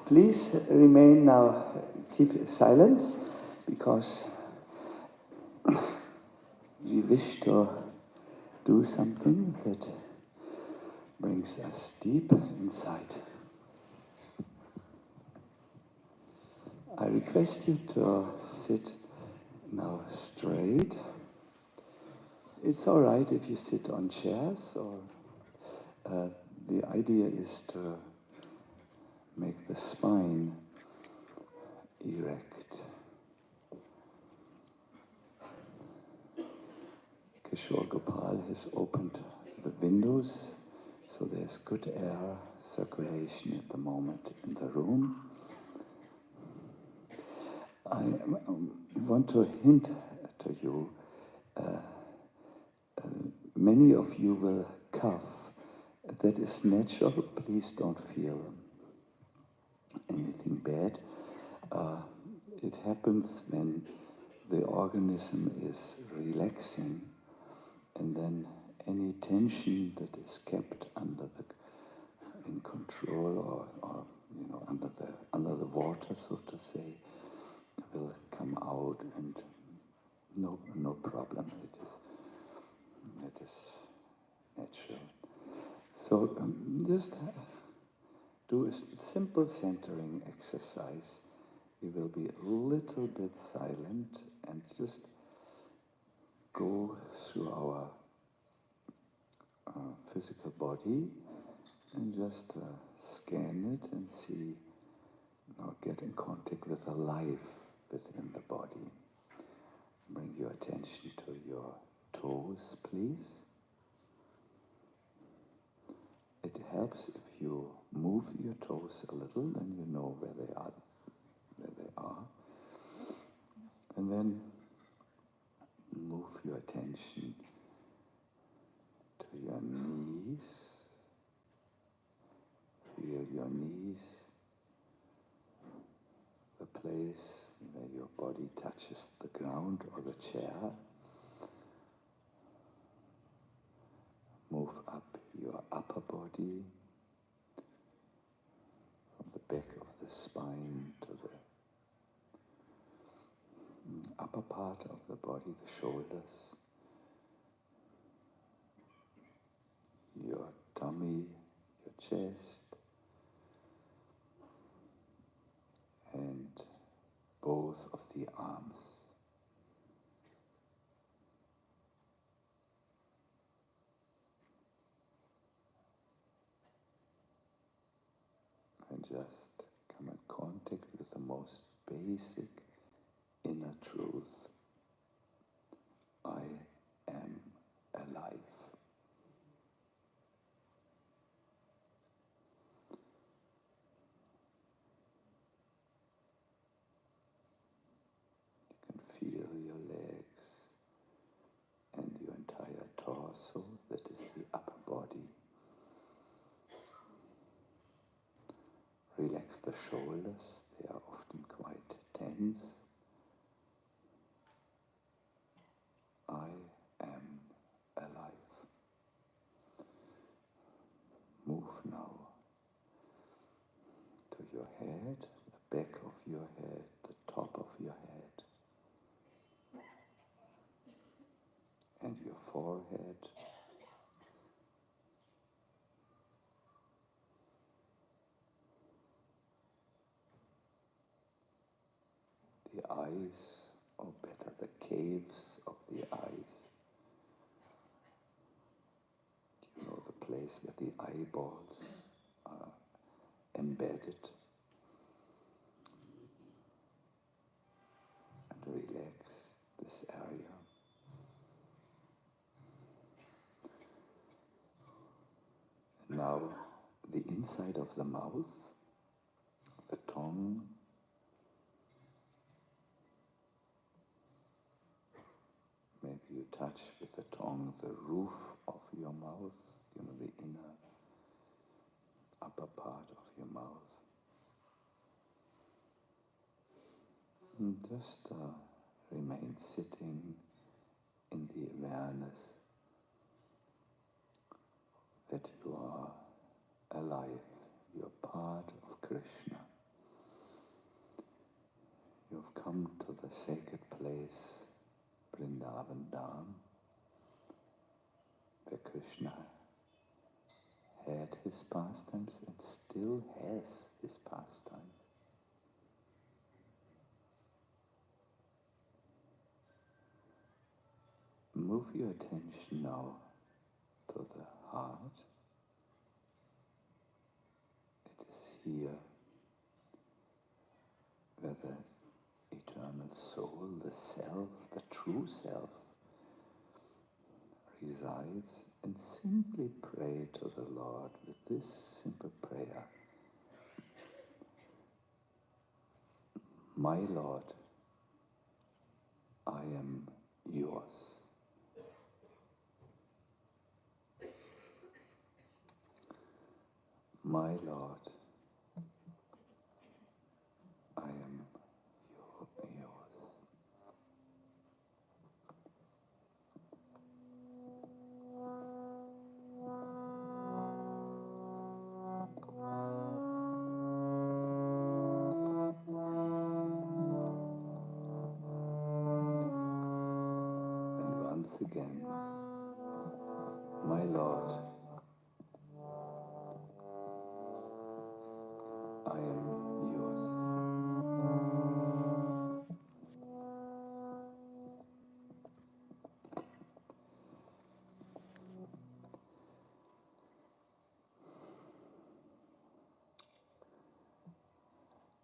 Please remain now, keep silence, because we wish to do something that brings us deep inside. I request you to sit now straight. It's all right if you sit on chairs, or the idea is to make the spine erect. Kishore Gopal has opened the windows, so there's good air circulation at the moment in the room. I want to hint to you, many of you will cough. That is natural. Please don't feel anything bad. It happens when the organism is relaxing, and then any tension that is kept in control or under the water, so to say, will come out, and no problem. It is natural. So just do a simple centering exercise. We will be a little bit silent and just go through our physical body and just scan it and see, or get in contact with the life within the body. Bring your attention to your toes, please. It helps if you move your toes a little, then you know where they are. And then move your attention to your knees. Feel your knees, the place where your body touches the ground or the chair. Move up your upper body, from the back of the spine to the upper part of the body, the shoulders, your tummy, your chest, and both of the arms. And just come in contact with the most basic inner truth. I am alive. You can feel your legs. shoulders, they are often quite tense. I am alive. Move now to your head, the back of your head, the top of your head, and your forehead. The eyes, or better, the caves of the eyes. You know, the place where the eyeballs are embedded. And relax this area. And now, the inside of the mouth, the tongue, maybe you touch with the tongue the roof of your mouth, you know, the inner upper part of your mouth. And just remain sitting in the awareness that you are alive, you are part of Krishna. You've come to the sacred place, Vrindavana Dham, where Krishna had his pastimes and still has his pastimes. Move your attention now to the heart. It is here where the eternal soul, the self, the true self, resides, and simply pray to the Lord with this simple prayer. My Lord, I am yours. My Lord, I am yours. And once again, my Lord, I am yours.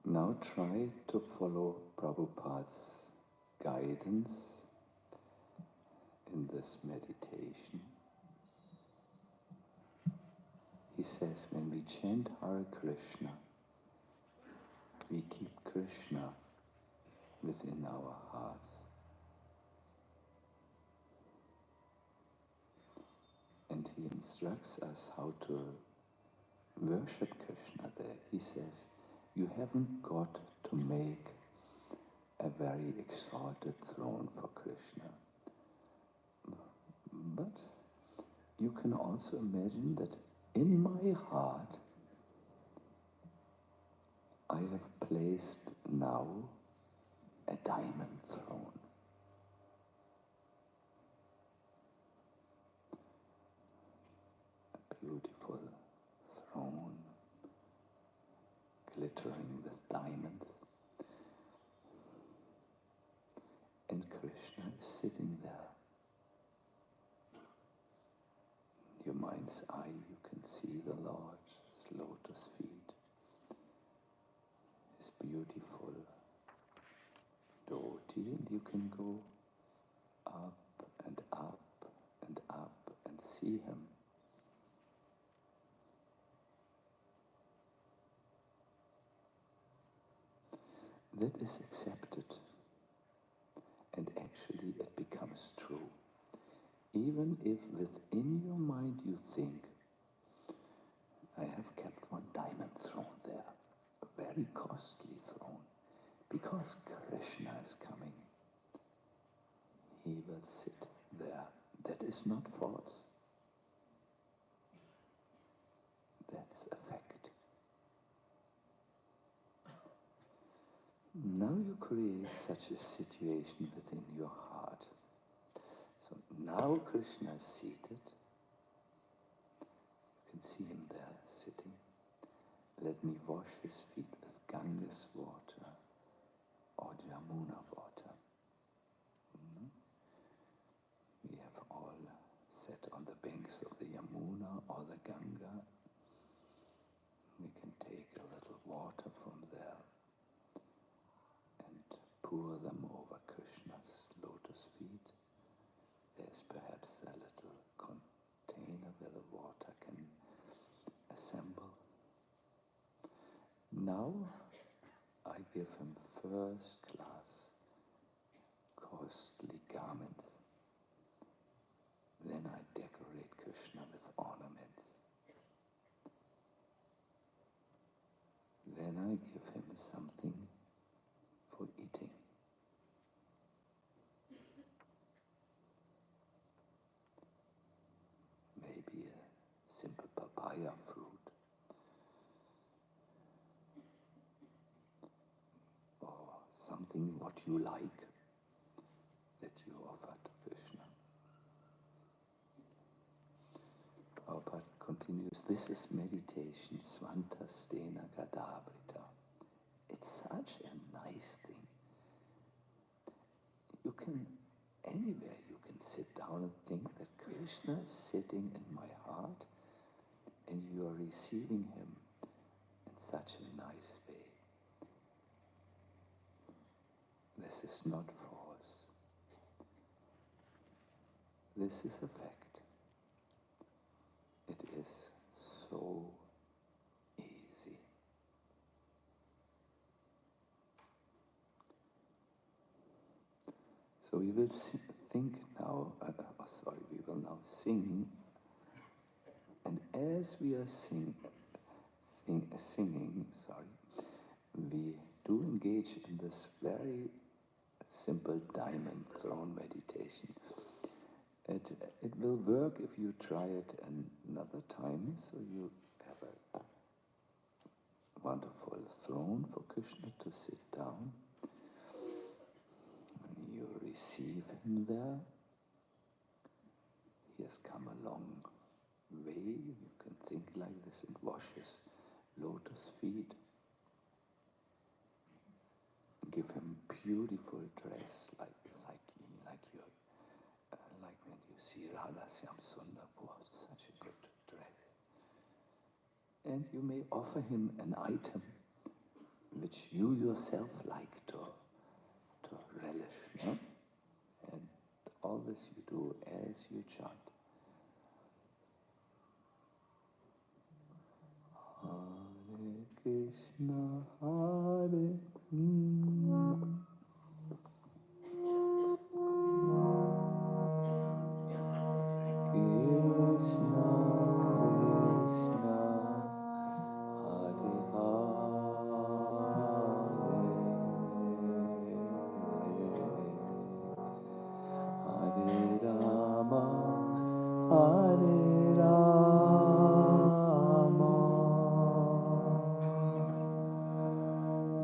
Now try to follow Prabhupada's guidance in this meditation. He says when we chant Hare Krishna, we keep Krishna within our hearts. And he instructs us how to worship Krishna there. He says, you haven't got to make a very exalted throne for Krishna. But you can also imagine that in my heart, I have placed now a diamond throne. A beautiful throne, glittering with diamonds. And Krishna is sitting there. In your mind's eye, you can see the Lord's lotus feet, his beautiful devotee, and you can go up and up and up and see him. That is accepted, and actually it becomes true. Even if within your mind you think, I have kept one diamond throne there. very costly throne, because Krishna is coming. He will sit there. That is not false. That's a fact. Now you create such a situation within your heart. So now Krishna is seated. You can see him there sitting. Let me wash his feet with Ganges water or Yamuna water. We have all sat on the banks of the Yamuna or the Ganga. We can take a little water from there and pour them over Krishna's lotus feet. There's perhaps a little container where the water can assemble. Now I give him first class costly garments. Then I decorate Krishna with ornaments. Then I give him something for eating. Maybe a simple papaya fruit. Or something what you like that you offer to Krishna. Prabhupada continues, this is meditation, Svanta Stena Gadabrita. It's such a nice thing. You can, anywhere you can sit down and think that Krishna is sitting in my heart and you are receiving him in such a nice way. This is not false. This is a fact. It is so easy. So we will think now, we will now sing, and as we are singing, we do engage in this very simple diamond throne meditation. It will work if you try it another time, so you have a wonderful throne for Krishna to sit down. And you receive him there. He has come a long way. You can think like this and wash his lotus feet. Give him beautiful dress like when you see Radha Syam Sundar, such a good dress. And you may offer him an item which you yourself like to relish. No? And all this you do as you chant. Hare Krishna, Hare Krishna.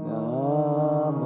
Namo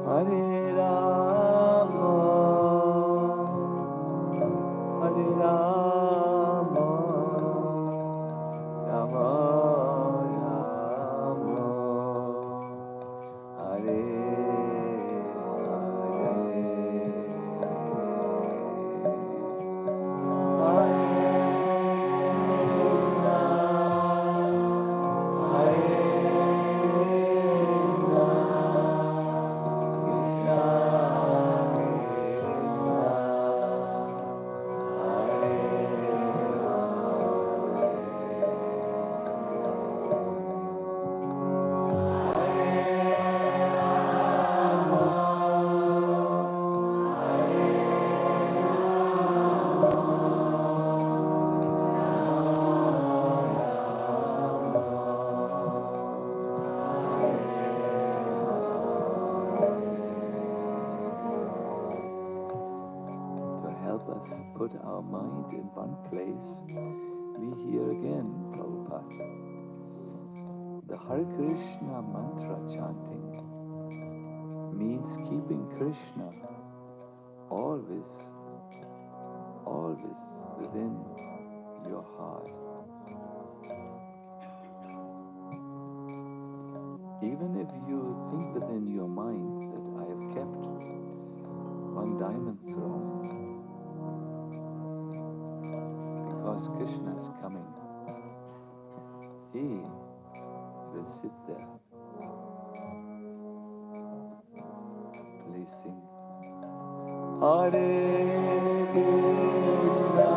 Hare Rama, Hare Rama, Rama Rama, Hare put our mind in one place, we hear again Prabhupada. The Hare Krishna mantra chanting means keeping Krishna always, always within your heart. Even if you think within your mind that I have kept one diamond throne, because Krishna is coming, He will sit there. Please sing. Hare Krishna,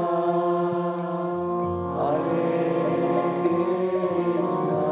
Hare Krishna,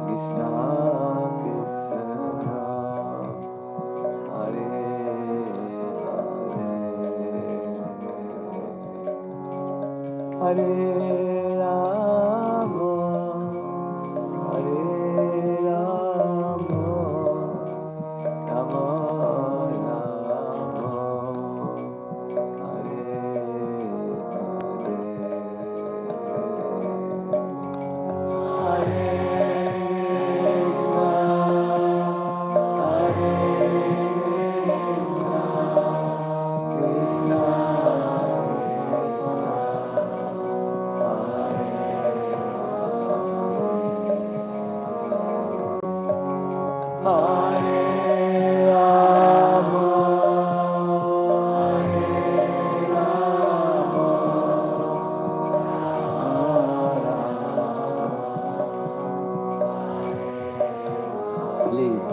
Krishna Hare Rama, Hare Rama, Rama Rama, Hare Hare. Please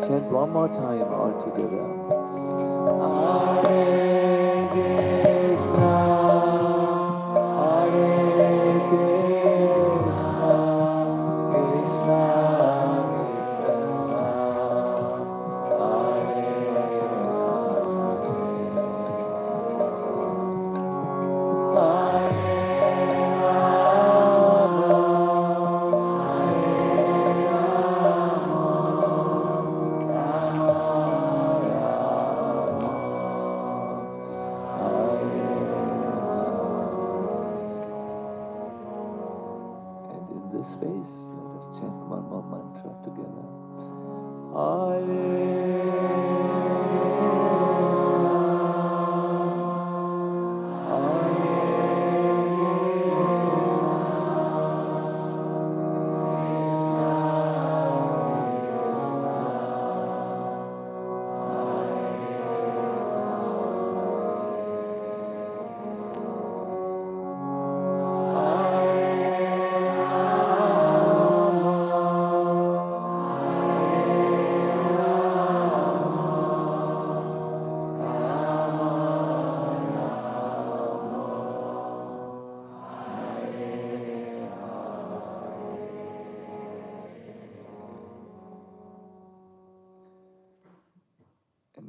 chant one more time all together. Hare Krishna, Hare Krishna, Krishna Krishna, Hare Hare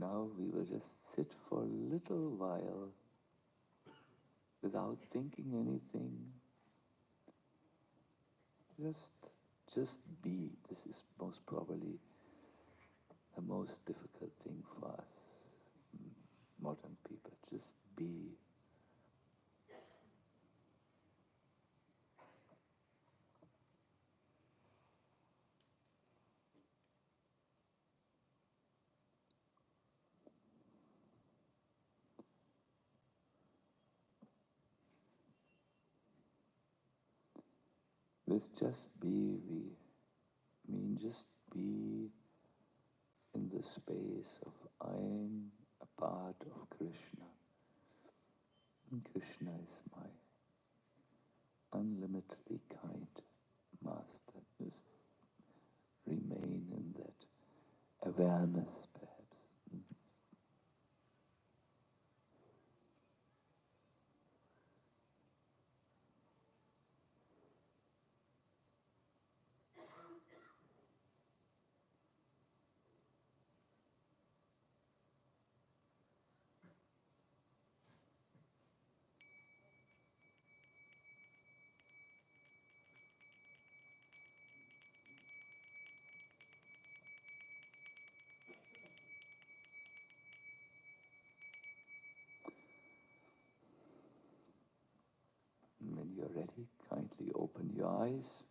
now we will just sit for a little while without thinking anything. Just be. This is most probably the most difficult thing for us, modern people. Just be. This just be, we mean just be in the space of I'm a part of Krishna. And Krishna is my unlimitedly kind master. Just remain in that awareness, perhaps. When you're ready, kindly open your eyes.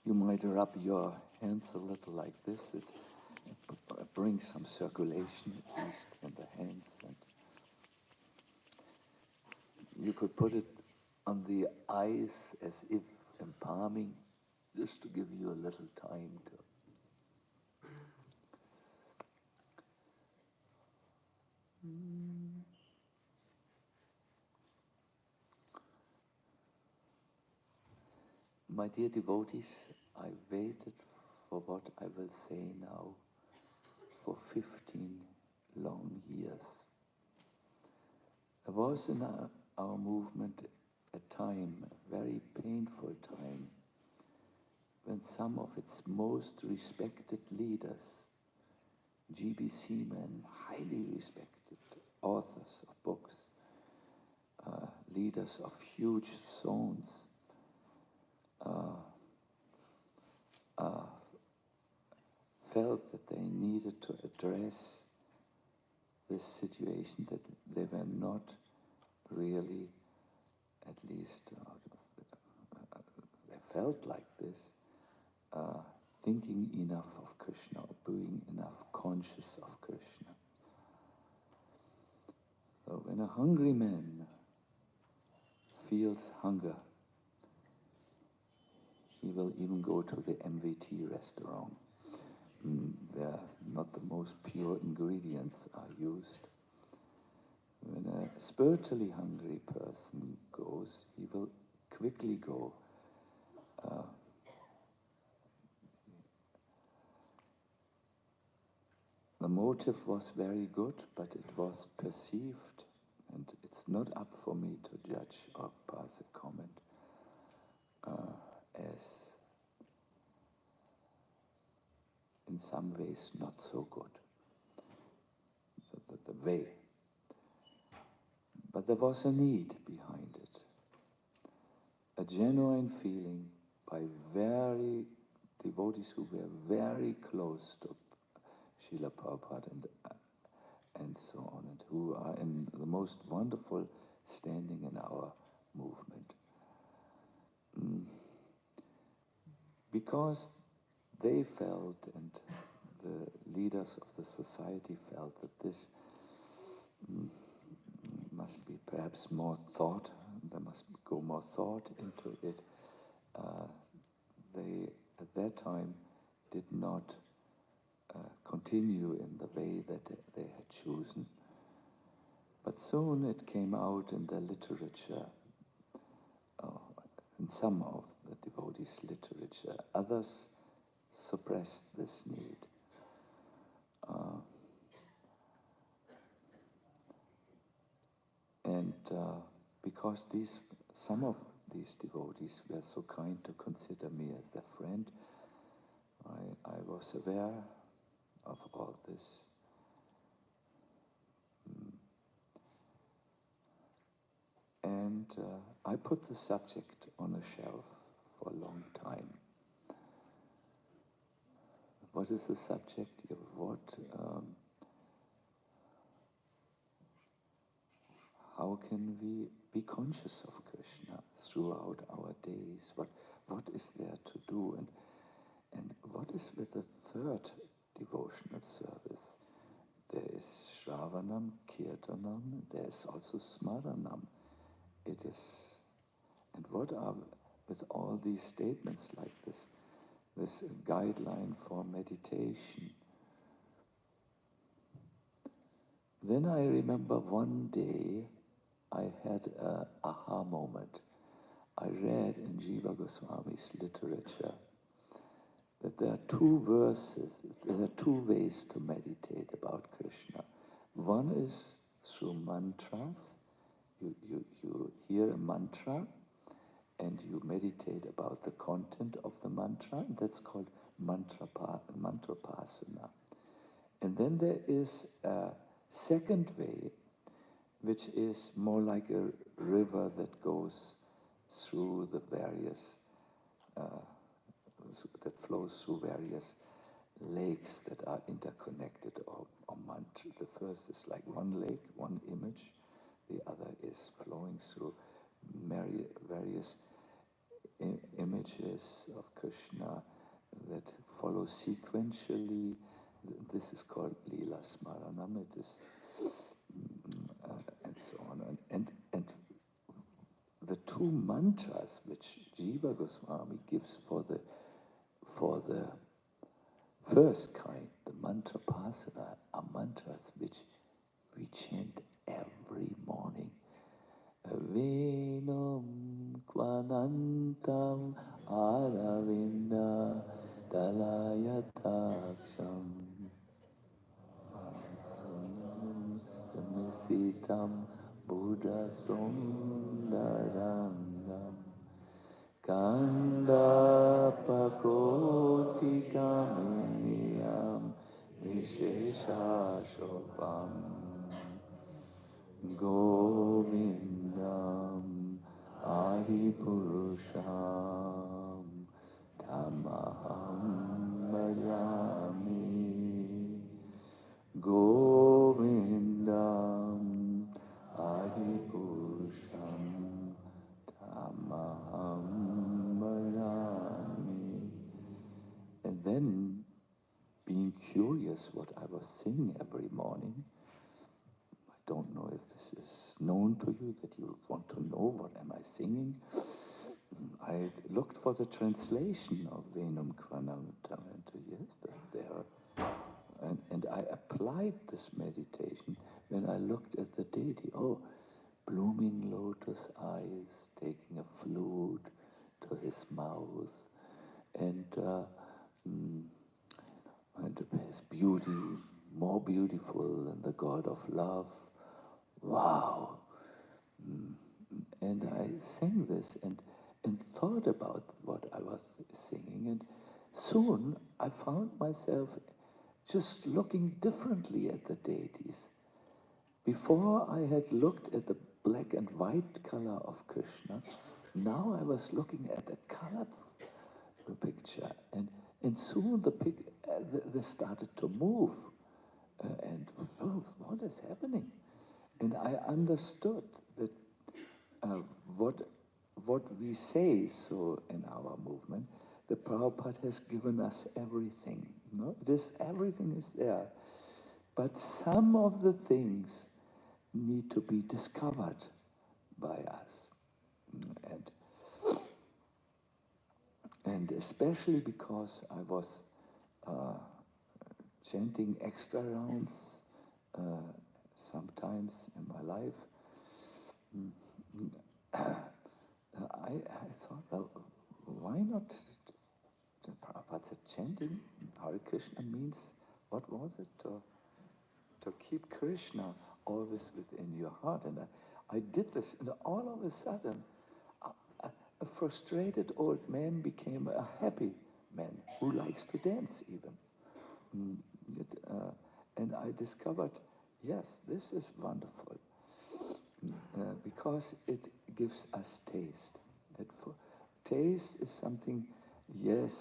You might rub your hands a little like this. It brings some circulation, at least, in the hands. And you could put it on the eyes as if embalming, just to give you a little time to. My dear devotees, I waited for what I will say now for 15 long years. There was in our movement a time, a very painful time, when some of its most respected leaders, GBC men, highly respected authors of books, leaders of huge zones, felt that they needed to address this situation, that they were not really, at least they felt like this, thinking enough of Krishna, or being enough conscious of Krishna. So when a hungry man feels hunger, he will even go to the MVT restaurant, where not the most pure ingredients are used. When a spiritually hungry person goes, he will quickly go. The motive was very good, but it was perceived, and it's not up for me to judge or pass a comment, as in some ways not so good. So the way. But there was a need behind it. A genuine feeling by very devotees who were very close to Srila Prabhupada and so on, and who are in the most wonderful standing in our movement. Because they felt, and the leaders of the society felt, that this must be perhaps more thought, there must go more thought into it. They, at that time, did not continue in the way that they had chosen. But soon it came out in the literature, in some of the devotees' literature. Others suppressed this need. Because some of these devotees were so kind to consider me as their friend, I was aware of all this. And I put the subject on a shelf for a long time. What is the subject? How can we be conscious of Krishna throughout our days? What is there to do? And what is with the third devotional service? There is Shravanam, Kirtanam, there is also Smaranam. It is, and what are with all these statements like this guideline for meditation? Then I remember one day I had an aha moment. I read in Jiva Goswami's literature that there are two ways to meditate about Krishna. One is through mantras. You hear a mantra and you meditate about the content of the mantra, and that's called mantrapasana. And then there is a second way, which is more like a river that goes through the various, that flows through various lakes that are interconnected or mantra. The first is like one lake, one image. The other is flowing through various images of Krishna that follow sequentially. This is called Lila Smaranam. It is, and so on. And the two mantras which Jiva Goswami gives for the first kind, the mantra pasana, are mantras which we chant every morning. Venum kvanantam aravinda dalayataksam Sitam Buddha Sundarangam Kanda Pakoti Kaminiyam Vishesha Shopam Govindam Adipurusham Dhammaham Bhajami Govindam Adipurusham Dhammaham Bhajami. And then, being curious what I was singing every morning, I don't know if this is known to you, that you want to know what am I singing. I looked for the translation of Venum Kvanantam, and yes, there. And I applied this meditation when I looked at the deity. Oh, blooming lotus eyes, taking a flute to his mouth, and his beauty more beautiful than the God of love. Wow! And I sang this and thought about what I was singing, and soon I found myself just looking differently at the deities. Before I had looked at the black and white color of Krishna, now I was looking at the color picture, and soon this started to move, and oh, what is happening? And I understood that what we say so in our movement, the Prabhupada has given us everything. No, everything is there, but some of the things need to be discovered by us, and especially because I was chanting extra rounds sometimes in my life. I thought, well, why not? The Prabhupada said chanting Hare Krishna means, what was it? To keep Krishna always within your heart. And I did this, and all of a sudden, a frustrated old man became a happy man who likes to dance even. Mm, and I discovered, yes, this is wonderful, because it gives us taste. Taste is something, yes,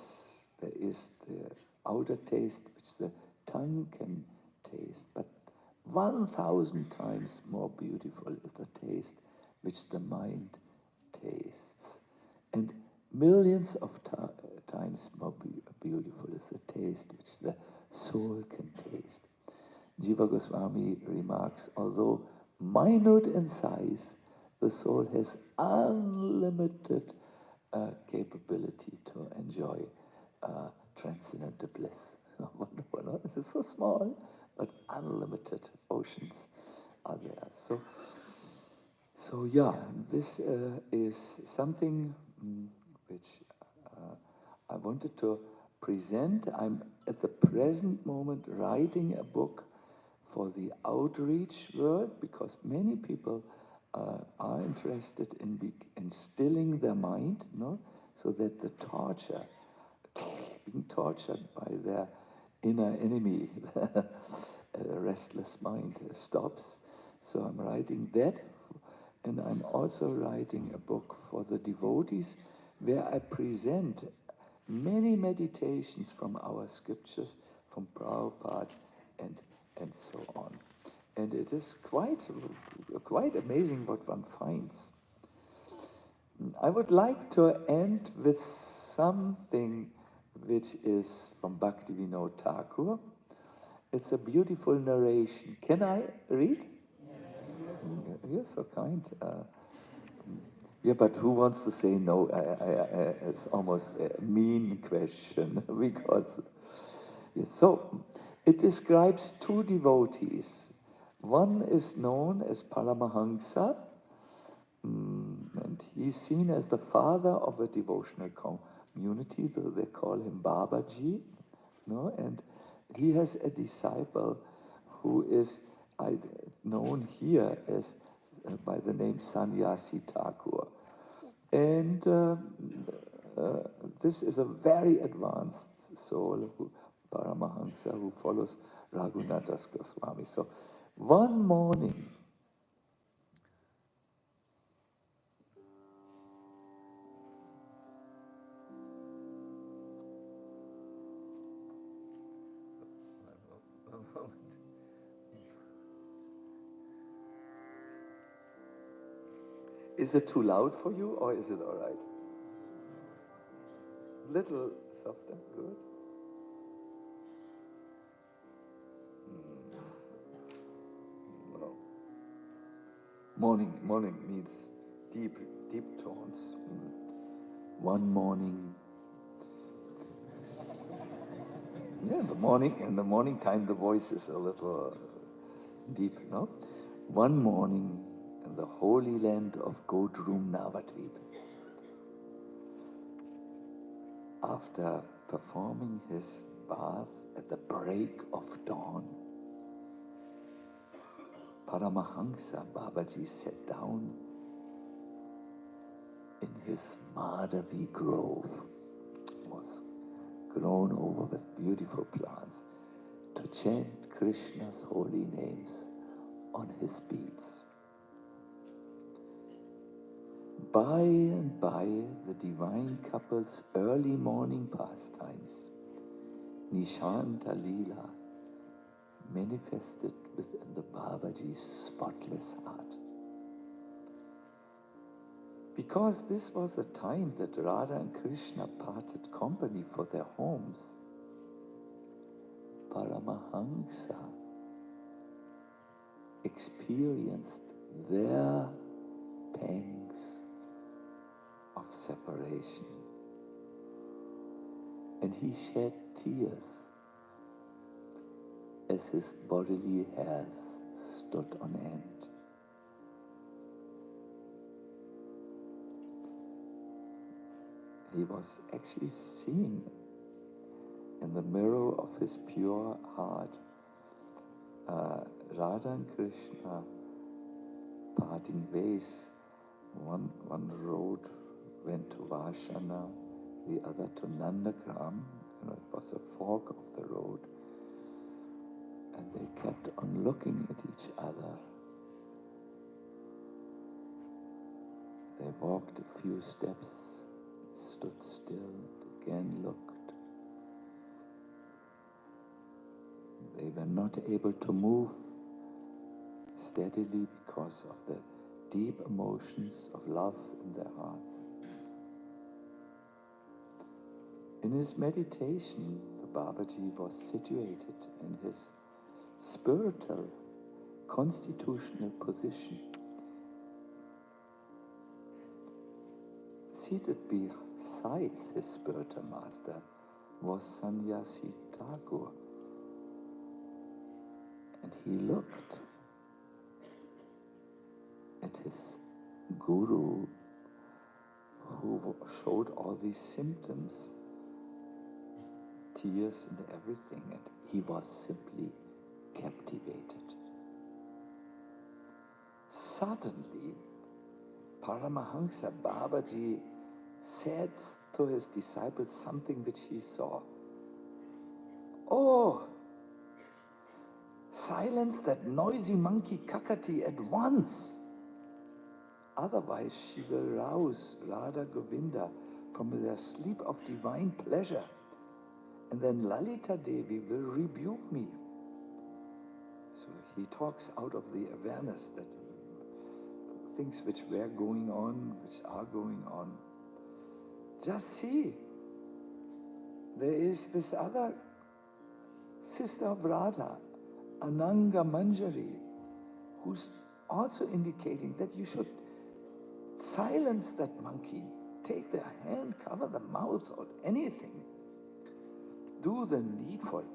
there is the outer taste which the tongue can taste, but 1,000 times more beautiful is the taste which the mind tastes. And millions of times more beautiful is the taste which the soul can taste. Jiva Goswami remarks, although minute in size, the soul has unlimited capability to enjoy transcendental bliss. Wonderful, no? This is so small, but unlimited oceans are there. So yeah, this is something which I wanted to present. I'm at the present moment writing a book for the outreach world, because many people are interested in instilling their mind, no, so that the torture, being tortured by their inner enemy, the restless mind, stops. So I'm writing that, and I'm also writing a book for the devotees, where I present many meditations from our scriptures, from Prabhupada, and so on. And it is quite amazing what one finds. I would like to end with something which is from Bhaktivinoda Thakur. It's a beautiful narration. Can I read? You're so kind. Yeah, but who wants to say no? It's almost a mean question, because... Yes, so, it describes two devotees. One is known as Paramahansa, and he's seen as the father of a devotional community, though they call him Babaji, no? And he has a disciple who is known here as by the name Sannyasi Thakur. And this is a very advanced soul, Paramahansa, who follows Raghunathas Goswami. So one morning, is it too loud for you, or is it all right? Little softer, good. No. Morning needs deep tones. One morning. Yeah, in the morning time the voice is a little deep, no? One morning in the holy land of Godrum Navadvip, after performing his bath at the break of dawn, Paramahansa Babaji sat down in his Madhavi grove, was grown over with beautiful plants, to chant Krishna's holy names on his beads. By and by, the divine couple's early morning pastimes, Nishanta Leela, manifested within the Babaji's spotless heart. Because this was the time that Radha and Krishna parted company for their homes, Paramahansa experienced their pangs of separation, and he shed tears as his bodily hairs stood on end. He was actually seeing in the mirror of his pure heart Radha and Krishna parting ways. One road went to Vashana, the other to Nandagram. It was a fork of the road. And they kept on looking at each other. They walked a few steps, stood still, again looked. They were not able to move steadily because of the deep emotions of love in their hearts. In his meditation, the Babaji was situated in his spiritual, constitutional position. Seated beside his spiritual master was Sannyasi Thakur. And he looked at his guru who showed all these symptoms, tears and everything, and he was simply captivated. Suddenly, Paramahansa Babaji said to his disciples something which he saw. "Oh, silence that noisy monkey Kakati at once. Otherwise she will rouse Radha Govinda from their sleep of divine pleasure. And then Lalita Devi will rebuke me." So he talks out of the awareness that things which were going on, which are going on. Just see, there is this other sister of Radha, Ananga Manjari, who's also indicating that you should silence that monkey, take their hand, cover the mouth or anything. Do the needful.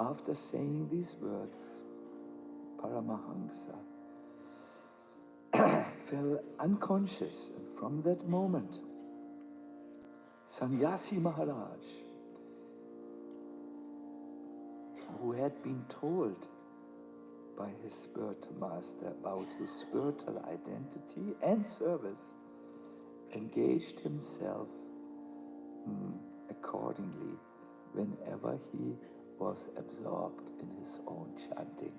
After saying these words, Paramahansa fell unconscious, and from that moment, Sannyasi Maharaj, who had been told by his spiritual master about his spiritual identity and service, engaged himself accordingly whenever he was absorbed in his own chanting.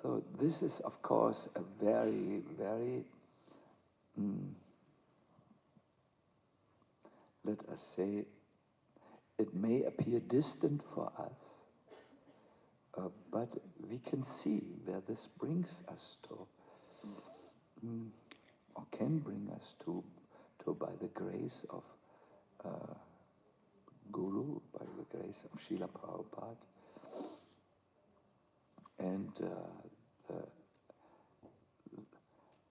So this is, of course, a very, very, let us say, it may appear distant for us, but we can see where this brings us to, or can bring us to by the grace of Guru, by the grace of Srila Prabhupada, and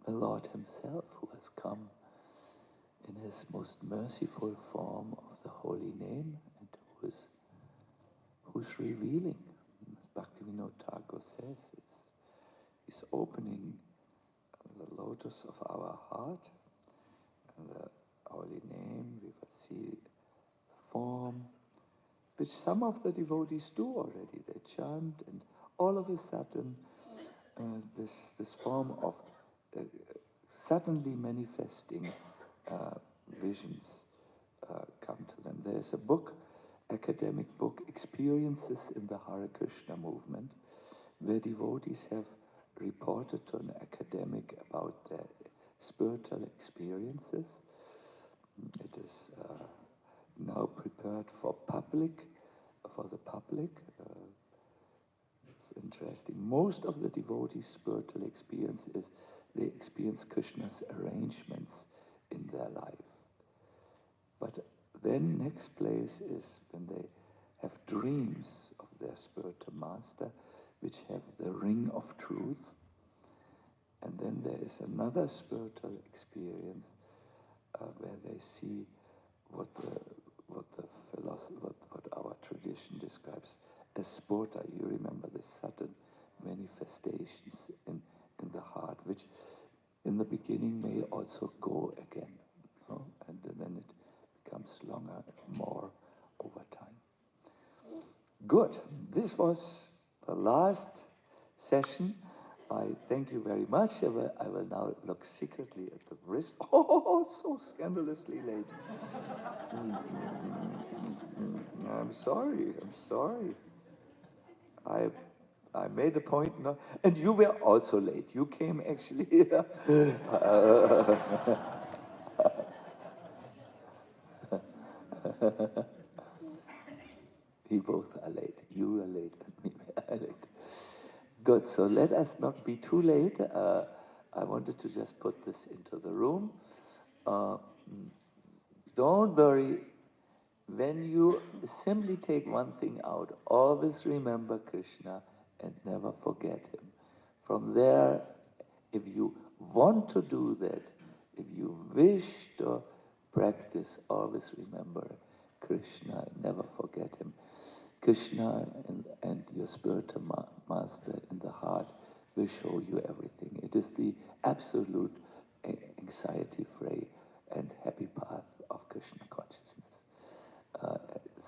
the Lord himself, who has come in his most merciful form of the holy name, and who's revealing, as Bhaktivinoda Thakur says, it's opening the lotus of our heart, and the holy name, we will see the form, which some of the devotees do already. They chant, and all of a sudden, this form of suddenly manifesting visions come to them. There's a book, academic book, Experiences in the Hare Krishna Movement, where devotees have reported to an academic about their spiritual experiences. It is now prepared for the public. It's interesting. Most of the devotees' spiritual experience is they experience Krishna's arrangements in their life. But then next place is when they have dreams of their spiritual master, which have the ring of truth. And then there is another spiritual experience where they see what our tradition describes as spurta. You remember the sudden manifestations in the heart, which in the beginning may also go again, and then it becomes longer and more over time. Good. This was the last session I thank you very much. I will now look secretly at the wrist. Oh, so scandalously late. I'm sorry. I made a point not, and you were also late. You came actually here. We both are late. You are late and me are late. Good, so let us not be too late. I wanted to just put this into the room. Don't worry. When you simply take one thing out, always remember Krishna and never forget him. From there, if you want to do that, if you wish to practice, always remember Krishna and never forget him. Krishna and your spiritual master in the heart will show you everything. It is the absolute anxiety-free and happy path of Krishna consciousness.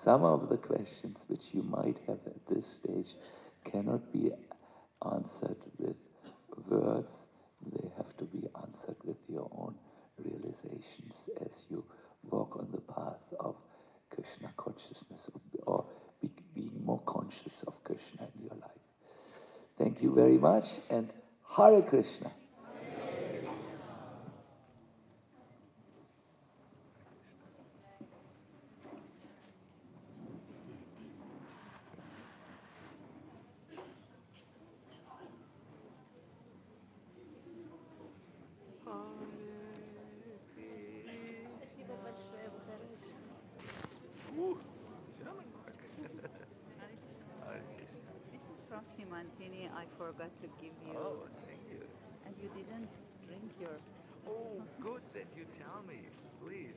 Some of the questions which you might have at this stage cannot be answered with words. They have to be answered with your own realizations as you walk on the path of Krishna consciousness or being more conscious of Krishna in your life. Thank you very much, and Hare Krishna. This is from Simantini. I forgot to give you. Oh, thank you. And you didn't drink your... Oh, good that you tell me. Please.